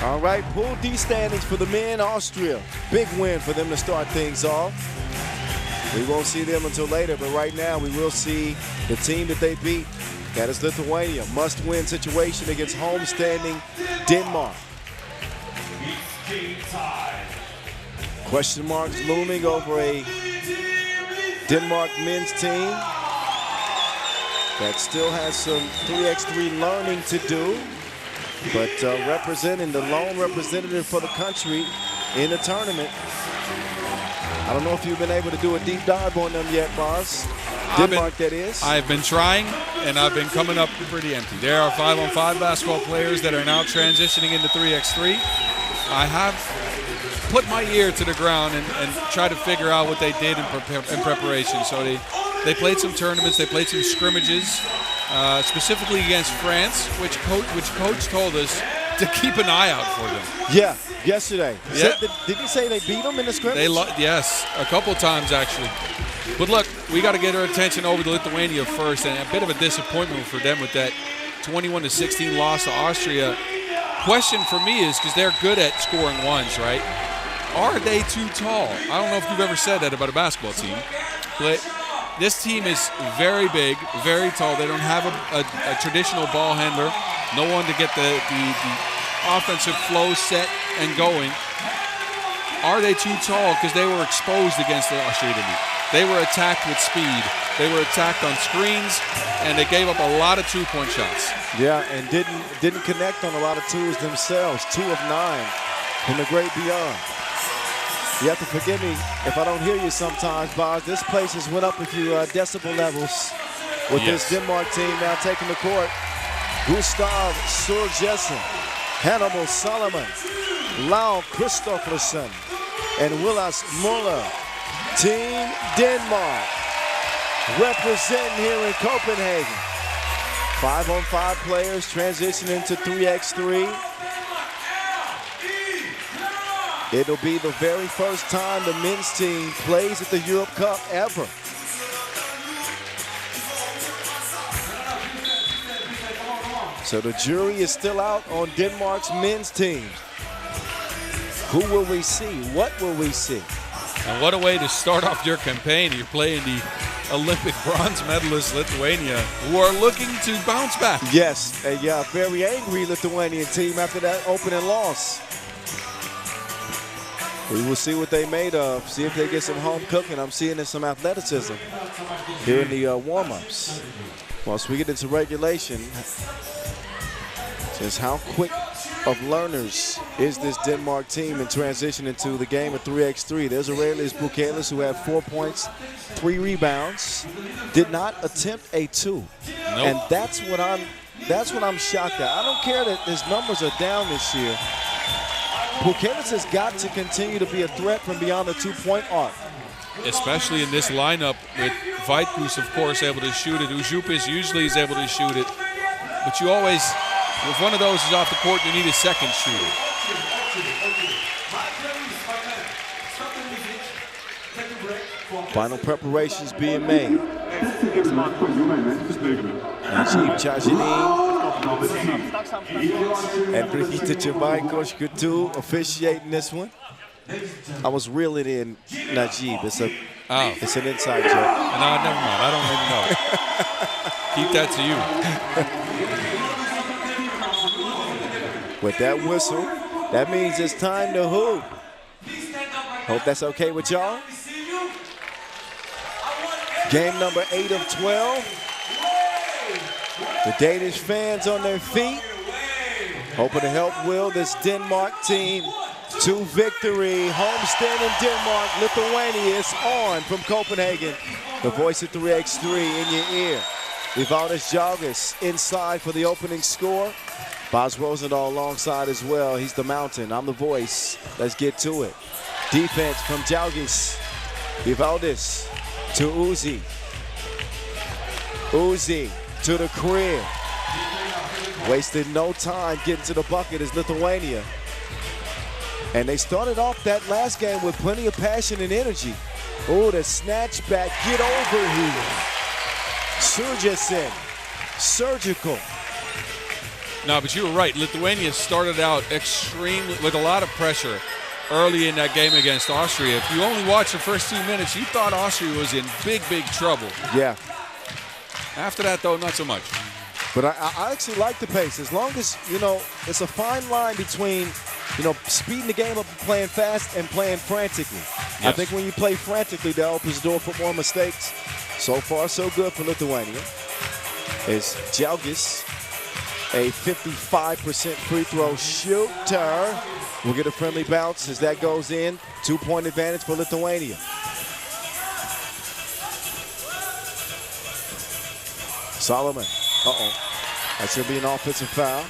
All right, Pool D standings for the men, Austria. Big win for them to start things off. We won't see them until later, but right now we will see the team that they beat. That is Lithuania. Must-win situation against home-standing Denmark. Question marks looming over a Denmark men's team that still has some 3x3 learning to do. But representing the lone representative for the country in the tournament. I don't know if you've been able to do a deep dive on them yet, Boz. Denmark, that is. I've been trying, and I've been coming up pretty empty. There are 5-on-5 basketball players that are now transitioning into 3x3. I have put my ear to the ground and tried to figure out what they did in preparation. So they played some tournaments, they played some scrimmages. Specifically against France, which coach told us to keep an eye out for them. Yeah, yesterday. Yeah. Did he say they beat them in the scrimmage? Yes, a couple times actually. But look, we got to get our attention over to Lithuania first, and a bit of a disappointment for them with that 21-16 loss to Austria. Question for me is, because they're good at scoring ones, right? Are they too tall? I don't know if you've ever said that about a basketball team, but this team is very big, very tall. They don't have a traditional ball handler, no one to get the offensive flow set and going. are they too tall? Because they were exposed against the Austrian team. They were attacked with speed. They were attacked on screens, and they gave up a lot of two-point shots. Yeah, and didn't connect on a lot of twos themselves. 2 of 9 from the great beyond. You have to forgive me if I don't hear you sometimes, Boz. This place has went up a few decibel levels with this Denmark team now taking the court. Gustav Surjesen, Hannibal Solomon, Lau Kristoffersen, and Willas Muller. Team Denmark representing here in Copenhagen. 5-on-5 players transitioning to 3x3. It'll be the very first time the men's team plays at the Europe Cup ever. So the jury is still out on Denmark's men's team. Who will we see? What will we see? And what a way to start off your campaign. You're playing the Olympic bronze medalist Lithuania, who are looking to bounce back. Yes, a very angry Lithuanian team after that opening loss. We will see what they made of, see if they get some home cooking. I'm seeing some athleticism here in the warm-ups. Once we get into regulation, just how quick of learners is this Denmark team in transition into the game of 3x3. There's Aurelius Buchelis, who had 4 points, 3 rebounds, did not attempt a 2. Nope. And that's what I'm shocked at. I don't care that his numbers are down this year. Buchelis has got to continue to be a threat from beyond the 2-point arc. Especially in this lineup with Vaitkus, of course, able to shoot it. Ujupis usually is able to shoot it. But you always, if one of those is off the court, you need a second shooter. Final preparations being made. Najib Chajinin and Brigitte Chavaikos-Coutu officiating this one. I was reeling in Najib. It's an inside joke. No, never mind. I don't even know. Keep that to you. With that whistle, that means it's time to hoop. Hope that's okay with y'all. Game number 8 of 12. The Danish fans on their feet, hoping to help will this Denmark team to victory. Homestand in Denmark. Lithuania is on from Copenhagen. The voice of 3x3 in your ear. Vivaldas Jalgis inside for the opening score. Boz Rosendahl alongside as well. He's the mountain. I'm the voice. Let's get to it. Defense from Jalgis. Vivaldas to Uzi. Uzi to the crib. Wasted no time getting to the bucket as Lithuania. And they started off that last game with plenty of passion and energy. Oh, the snatch back. Get over here. Surjesen. Surgical. No, but you were right. Lithuania started out extremely with a lot of pressure early in that game against Austria. If you only watched the first 2 minutes, you thought Austria was in big, big trouble. Yeah. After that, though, not so much. But I actually like the pace. As long as, it's a fine line between, speeding the game up and playing fast and playing frantically. Yes. I think when you play frantically, that opens the door for more mistakes. So far, so good for Lithuania. As Jalgis, a 55% free throw shooter, will get a friendly bounce as that goes in. 2-point advantage for Lithuania. Solomon. That should be an offensive foul.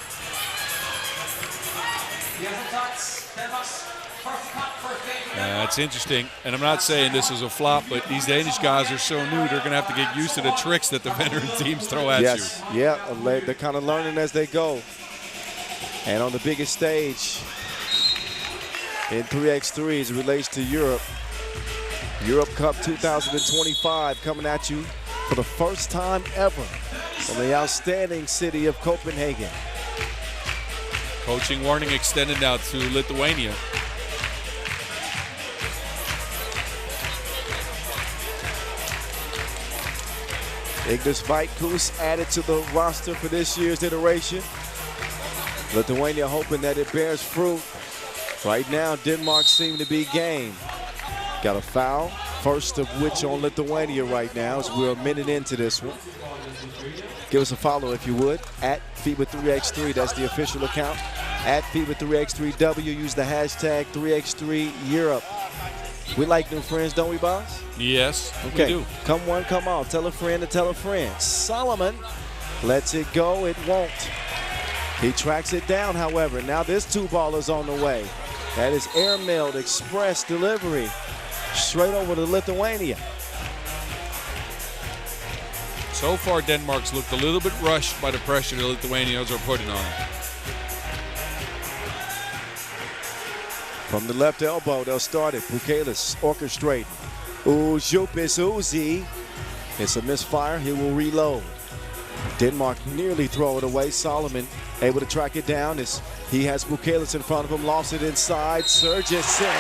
That's interesting. And I'm not saying this is a flop, but these Danish guys are so new, they're going to have to get used to the tricks that the veteran teams throw at you. Yeah, they're kind of learning as they go. And on the biggest stage in 3x3 as it relates to Europe, Europe Cup 2025 coming at you for the first time ever from the outstanding city of Copenhagen. Coaching warning extended now to Lithuania. Ignas Vaitkus added to the roster for this year's iteration. Lithuania hoping that it bears fruit Right now, Denmark seem to be game. Got a foul, first of which on Lithuania right now as we're a minute into this one. Give us a follow if you would, at FIBA 3x3, that's the official account. At FIBA 3x3W, use the hashtag 3x3Europe. We like new friends, don't we, boss? Yes, okay. We do. Come one, come all. Tell a friend to tell a friend. Solomon lets it go, it won't. He tracks it down, however. Now this 2-baller's on the way. That is airmailed express delivery straight over to Lithuania. So far, Denmark's looked a little bit rushed by the pressure the Lithuanians are putting on them. From the left elbow, they'll start it. Bukelis orchestrating. Jupis Uzi. It's a misfire. He will reload. Denmark nearly throw it away. Solomon able to track it down. He has Bukelis in front of him. Lost it inside. Sergesen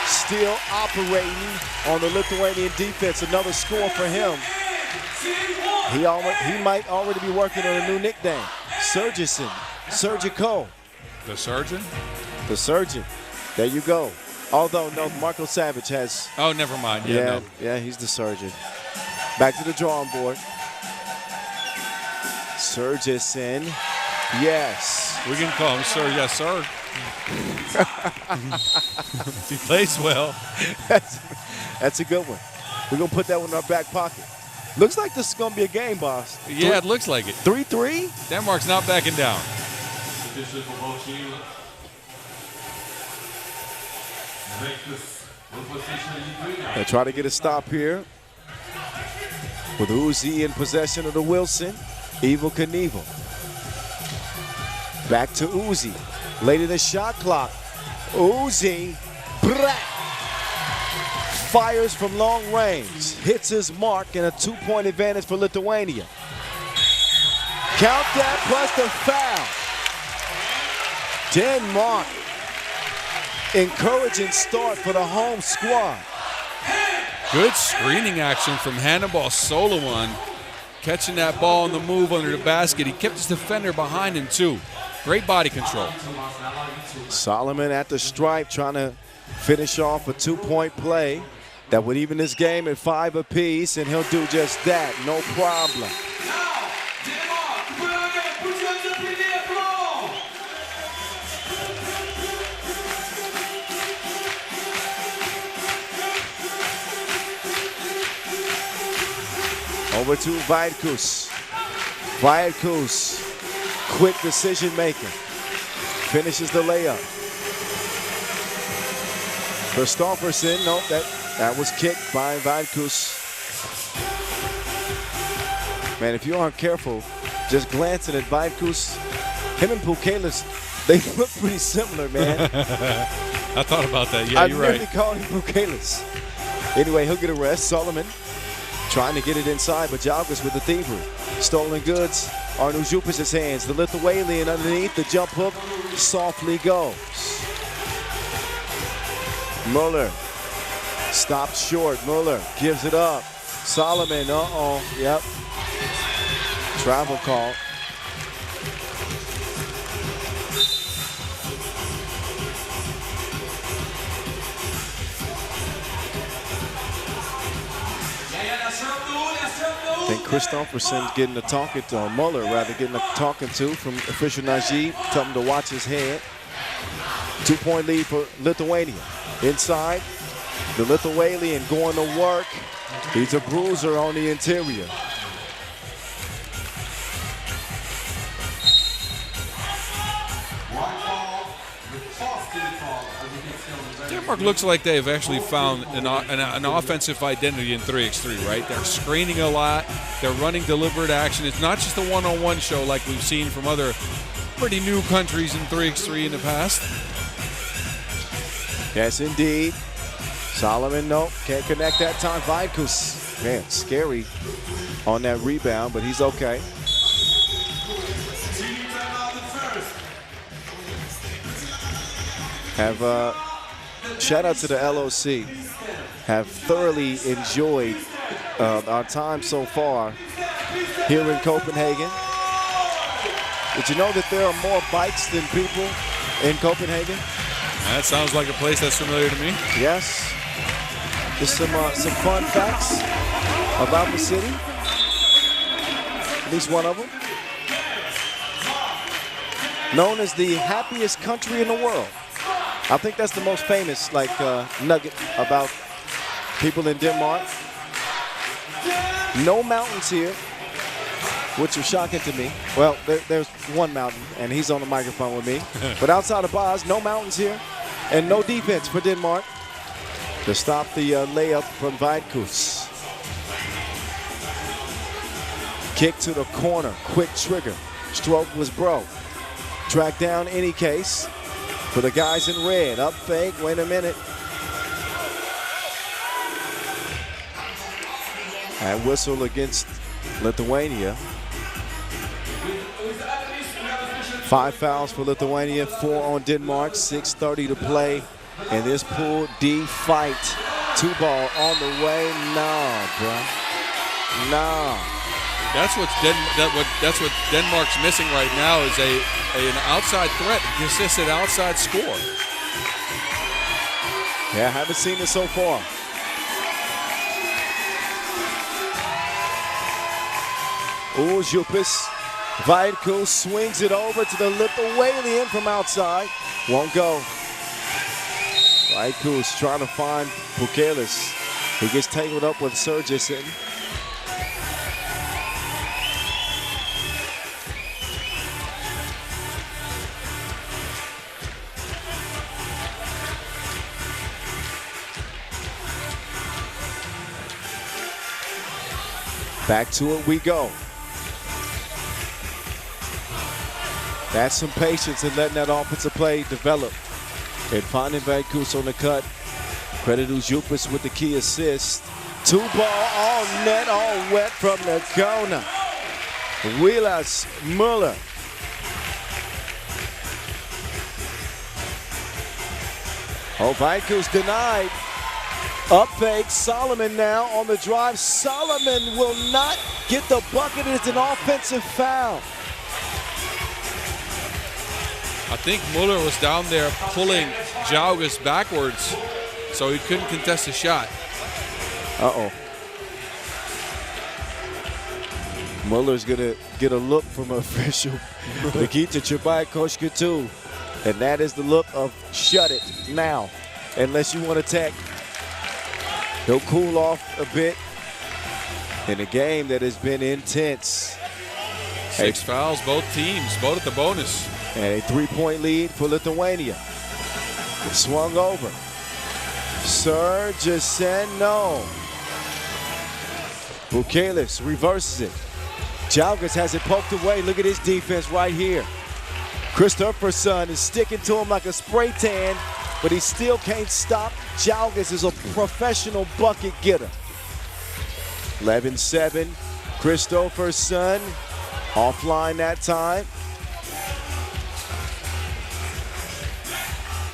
still operating on the Lithuanian defense. Another score for him. He might already be working on a new nickname. Sergesen. Surgical. The surgeon? The surgeon. There you go. Although, no, Marco Savage has... Oh, never mind. Yeah, yeah, he's the surgeon. Back to the drawing board. Sergesen. Yes. We can call him Sir. Yes, sir. He plays well. That's a good one. We're going to put that one in our back pocket. Looks like this is going to be a game, boss. Yeah, it looks like it. 3-3? Denmark's not backing down. They try to get a stop here. With Uzi in possession of the Wilson. Evel Knievel. Back to Uzi. Late in the shot clock. Uzi. Fires from long range. Hits his mark and a 2-point advantage for Lithuania. Count that plus the foul. Denmark. Encouraging start for the home squad. Good screening action from Hannibal Solomon. Catching that ball on the move under the basket. He kept his defender behind him, too. Great body control. Solomon at the stripe trying to finish off a 2-point play that would even this game at 5 apiece, and he'll do just that, no problem. Over to Vaidkus. Vaidkus, quick decision maker. Finishes the layup. Christofferson, nope, that was kicked by Vaidkus. Man, if you aren't careful, just glancing at Vaidkus, him and Bukelis, they look pretty similar, man. I thought about that. Yeah, you're right. I nearly called him Bukelis. Anyway, he'll get a rest. Solomon trying to get it inside, but Jalgis with the thievery. Stolen goods are in Ujupis' hands. The Lithuanian underneath, the jump hook softly goes. Muller stopped short. Muller gives it up. Solomon, yep. Travel call. I think Christofferson getting a talking to, or Muller rather, getting a talking to from official Najib. Tell him to watch his head. 2-point lead for Lithuania. Inside, the Lithuanian going to work. He's a bruiser on the interior. Denmark looks like they've actually found an offensive identity in 3x3, right? They're screening a lot. They're running deliberate action. It's not just a one-on-one show like we've seen from other pretty new countries in 3x3 in the past. Yes, indeed. Solomon, nope, can't connect that time. Vaidkus, man, scary on that rebound, but he's okay. Shout out to the LOC. Have thoroughly enjoyed our time so far here in Copenhagen. Did you know that there are more bikes than people in Copenhagen? That sounds like a place that's familiar to me. Yes. Just some fun facts about the city. At least one of them. Known as the happiest country in the world. I think that's the most famous nugget about people in Denmark. No mountains here, which is shocking to me. Well, there's one mountain, and he's on the microphone with me. But outside of Boz, no mountains here, and no defense for Denmark to stop the layup from Weidkus. Kick to the corner, quick trigger. Stroke was broke. Track down any case for the guys in red. Up fake, wait a minute. And whistle against Lithuania. 5 fouls for Lithuania, 4 on Denmark, 6:30 to play in this Pool D fight. 2 ball on the way. Nah, bro. Nah. That's what Denmark's missing right now is an outside threat, a consistent outside score. Yeah, haven't seen it so far. Užupis. Weidkus swings it over to the Lithuanian from outside. Won't go. Weidkus trying to find Pukelis. He gets tangled up with Sergison. Back to it we go. That's some patience in letting that offensive play develop. And finding Weidkus on the cut. Credit Užupis with the key assist. 2 ball, all net, all wet from the corner. Wheelas Muller. Oh, Weidkus denied. Up fake, Solomon now on the drive. Solomon will not get the bucket. It's an offensive foul. I think Muller was down there pulling Jaugas backwards, so he couldn't contest the shot. Uh-oh. Muller's gonna get a look from official Nikita Chirbaikoshka too. And that is the look of shut it now, unless you want to attack. He'll cool off a bit in a game that has been intense. 6 fouls, both teams, both at the bonus. And a 3-point lead for Lithuania. It swung over. Sergison, no. Pukelis reverses it. Jaugas has it poked away. Look at his defense right here. Christopherson is sticking to him like a spray tan, but he still can't stop. Jaugas is a professional bucket getter. 11-7, Christopherson offline that time.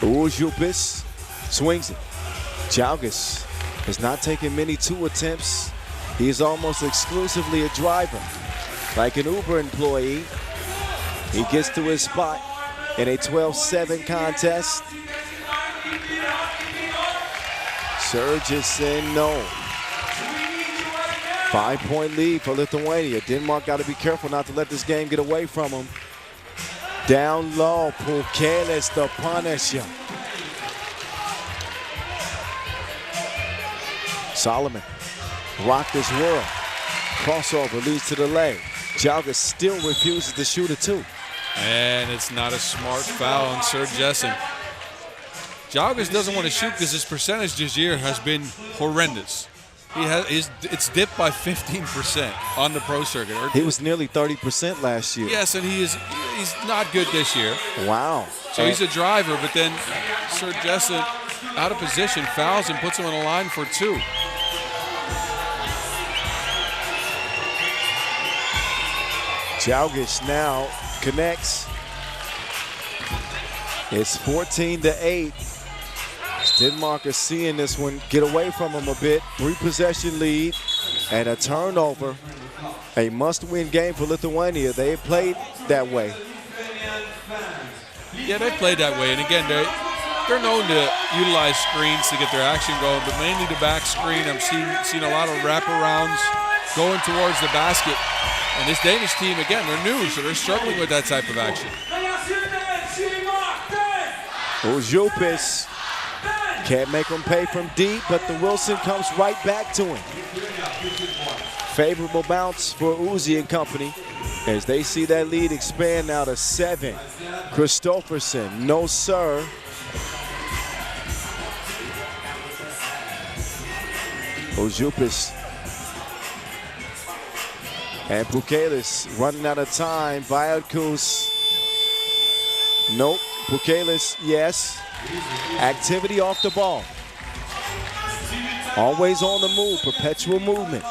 Užupis swings it. Jaugas has not taken many 2 attempts. He is almost exclusively a driver. Like an Uber employee, he gets to his spot in a 12-7 contest. Sergison, no. 5-point lead for Lithuania. Denmark got to be careful not to let this game get away from them. Down low, Pukelis, the punisher. Solomon, rock this world. Crossover leads to the lane. Jaugas still refuses to shoot it too. And it's not a smart foul on Sergison. Jaugas doesn't want to shoot because his percentage this year has been horrendous. It's dipped by 15% on the pro circuit. He was nearly 30% last year. Yes, and he's not good this year. Wow. So he's a driver, but then Sergison out of position, fouls and puts him on a line for 2. Jaugas now connects. It's 14-8. Denmark is seeing this one get away from him a bit. 3-possession lead and a turnover. A must-win game for Lithuania. They played that way. Yeah, they played that way. And again, they're known to utilize screens to get their action going, but mainly the back screen. I'm seeing a lot of wraparounds going towards the basket. And this Danish team, again, they're new, so they're struggling with that type of action. Ujupis can't make him pay from deep, but the Wilson comes right back to him. Favorable bounce for Uzi and company as they see that lead expand now to 7. Christopherson, no sir. Ujupis and Pukelis running out of time. Viadkus, nope. Pukelis, yes. Activity off the ball. Always on the move, perpetual movement.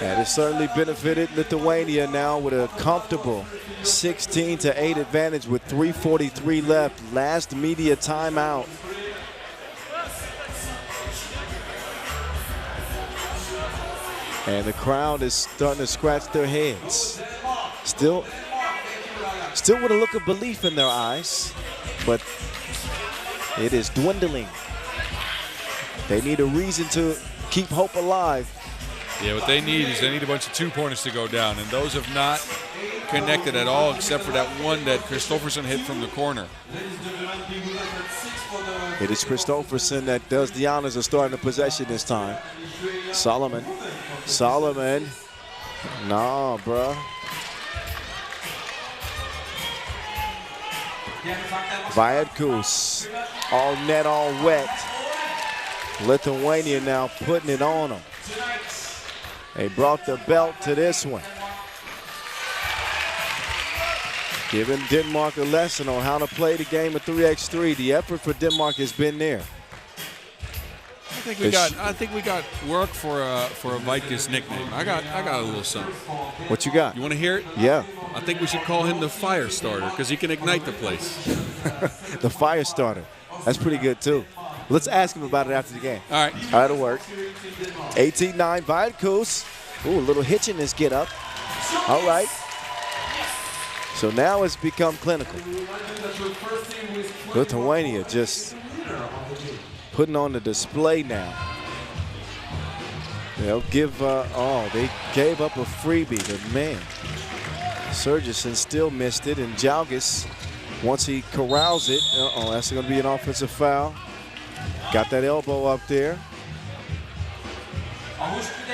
And it certainly benefited Lithuania now with a comfortable 16-8 advantage with 3:43 left. Last media timeout. And the crowd is starting to scratch their heads. Still with a look of belief in their eyes, but it is dwindling. They need a reason to keep hope alive. Yeah, what they need is a bunch of two-pointers to go down, and those have not connected at all except for that one that Christopherson hit from the corner. It is Christopherson that does the honors of starting the possession this time. Solomon. Nah, bruh. Viadkus, all net, all wet. Lithuania now putting it on them. They brought the belt to this one. Giving Denmark a lesson on how to play the game of 3x3. The effort for Denmark has been there. I think we got work for a Vikings nickname. I got a little something. What you got? You want to hear it? Yeah. I think we should call him the fire starter because he can ignite the place. The fire starter. That's pretty good too. Let's ask him about it after the game. All right. That'll work. 18-9 Viadkus. Ooh, a little hitch in this get up. All right. So now it's become clinical. Lithuania just putting on the display now. They'll give, they gave up a freebie, but man, Sergison still missed it, and Jalgis, once he corrals it, that's going to be an offensive foul. Got that elbow up there.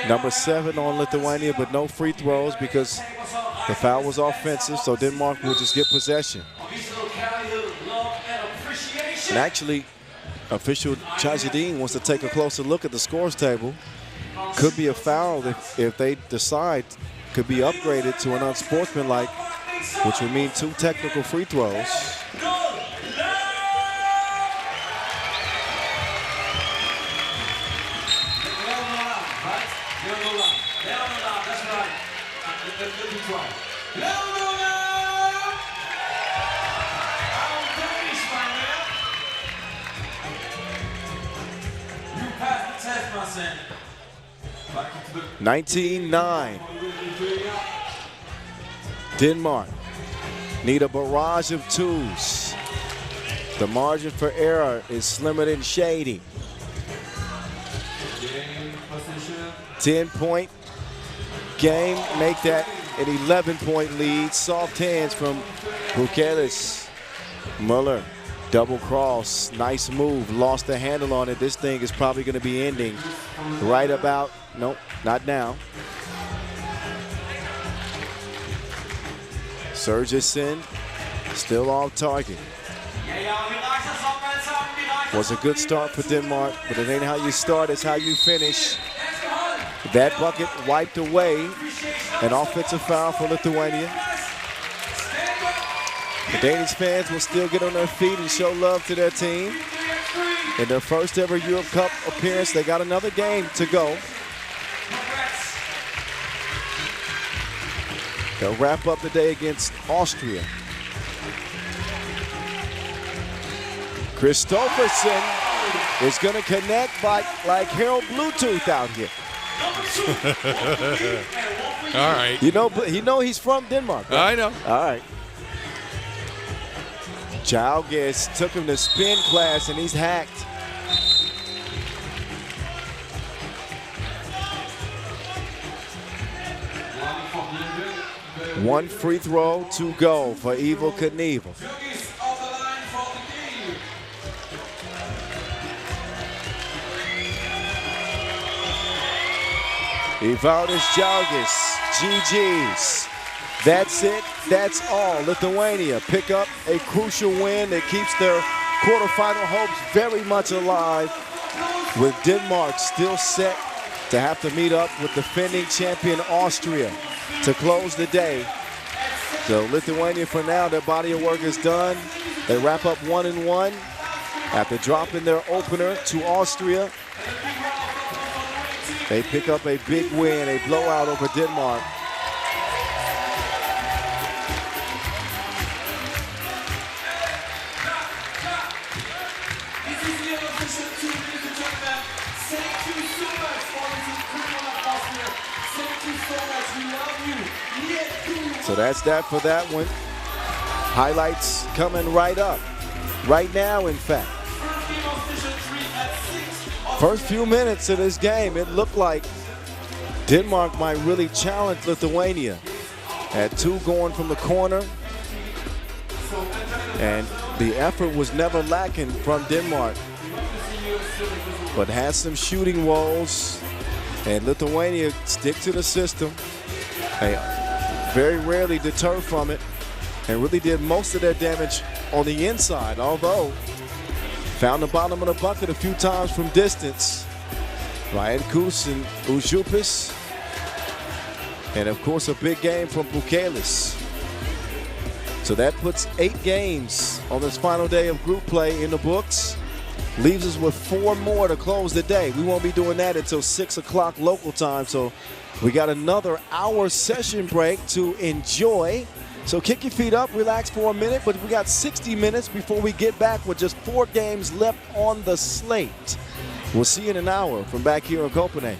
Number 7 on Lithuania, but no free throws because the foul was offensive, so Denmark will just get possession. And actually, official Chajidin wants to take a closer look at the scores table. Could be a foul if they decide, could be upgraded to an unsportsmanlike, which would mean 2 technical free throws. Test, 19-9. Denmark need a barrage of twos. The margin for error is slimmer than shady. 10-point game, make that an 11-point lead. Soft hands from Bukelis. Muller, double cross, nice move, lost the handle on it. This thing is probably going to be ending right about, nope, not now. Sergison still off target. Was a good start for Denmark, but it ain't how you start, it's how you finish. That bucket wiped away. An offensive foul for Lithuania. The Danish fans will still get on their feet and show love to their team. In their first ever Europe Cup appearance, they got another game to go. They'll wrap up the day against Austria. Christopherson is going to connect like Harold Bluetooth out here. All right. You know he's from Denmark, right? I know. All right. Jalgis took him to spin class, and he's hacked. One free throw to go for Evel Knievel. Evaldas Jalgis, GG's. That's it, that's all. Lithuania pick up a crucial win that keeps their quarterfinal hopes very much alive, with Denmark still set to have to meet up with defending champion Austria to close the day. So Lithuania, for now, their body of work is done. They wrap up 1-1 after dropping their opener to Austria. They pick up a big win, a blowout over Denmark. So that's that for that one. Highlights coming right up. Right now, in fact. First few minutes of this game, it looked like Denmark might really challenge Lithuania. Had two going from the corner. And the effort was never lacking from Denmark. But had some shooting woes. And Lithuania stick to the system. They very rarely deter from it, and really did most of their damage on the inside, although found the bottom of the bucket a few times from distance. Ryan Kus and Ujupis. And of course a big game from Bukelis. So that puts 8 games on this final day of group play in the books. Leaves us with 4 more to close the day. We won't be doing that until 6 o'clock local time, so we got another hour session break to enjoy. So kick your feet up, relax for a minute, but we got 60 minutes before we get back with just 4 games left on the slate. We'll see you in an hour from back here in Copenhagen.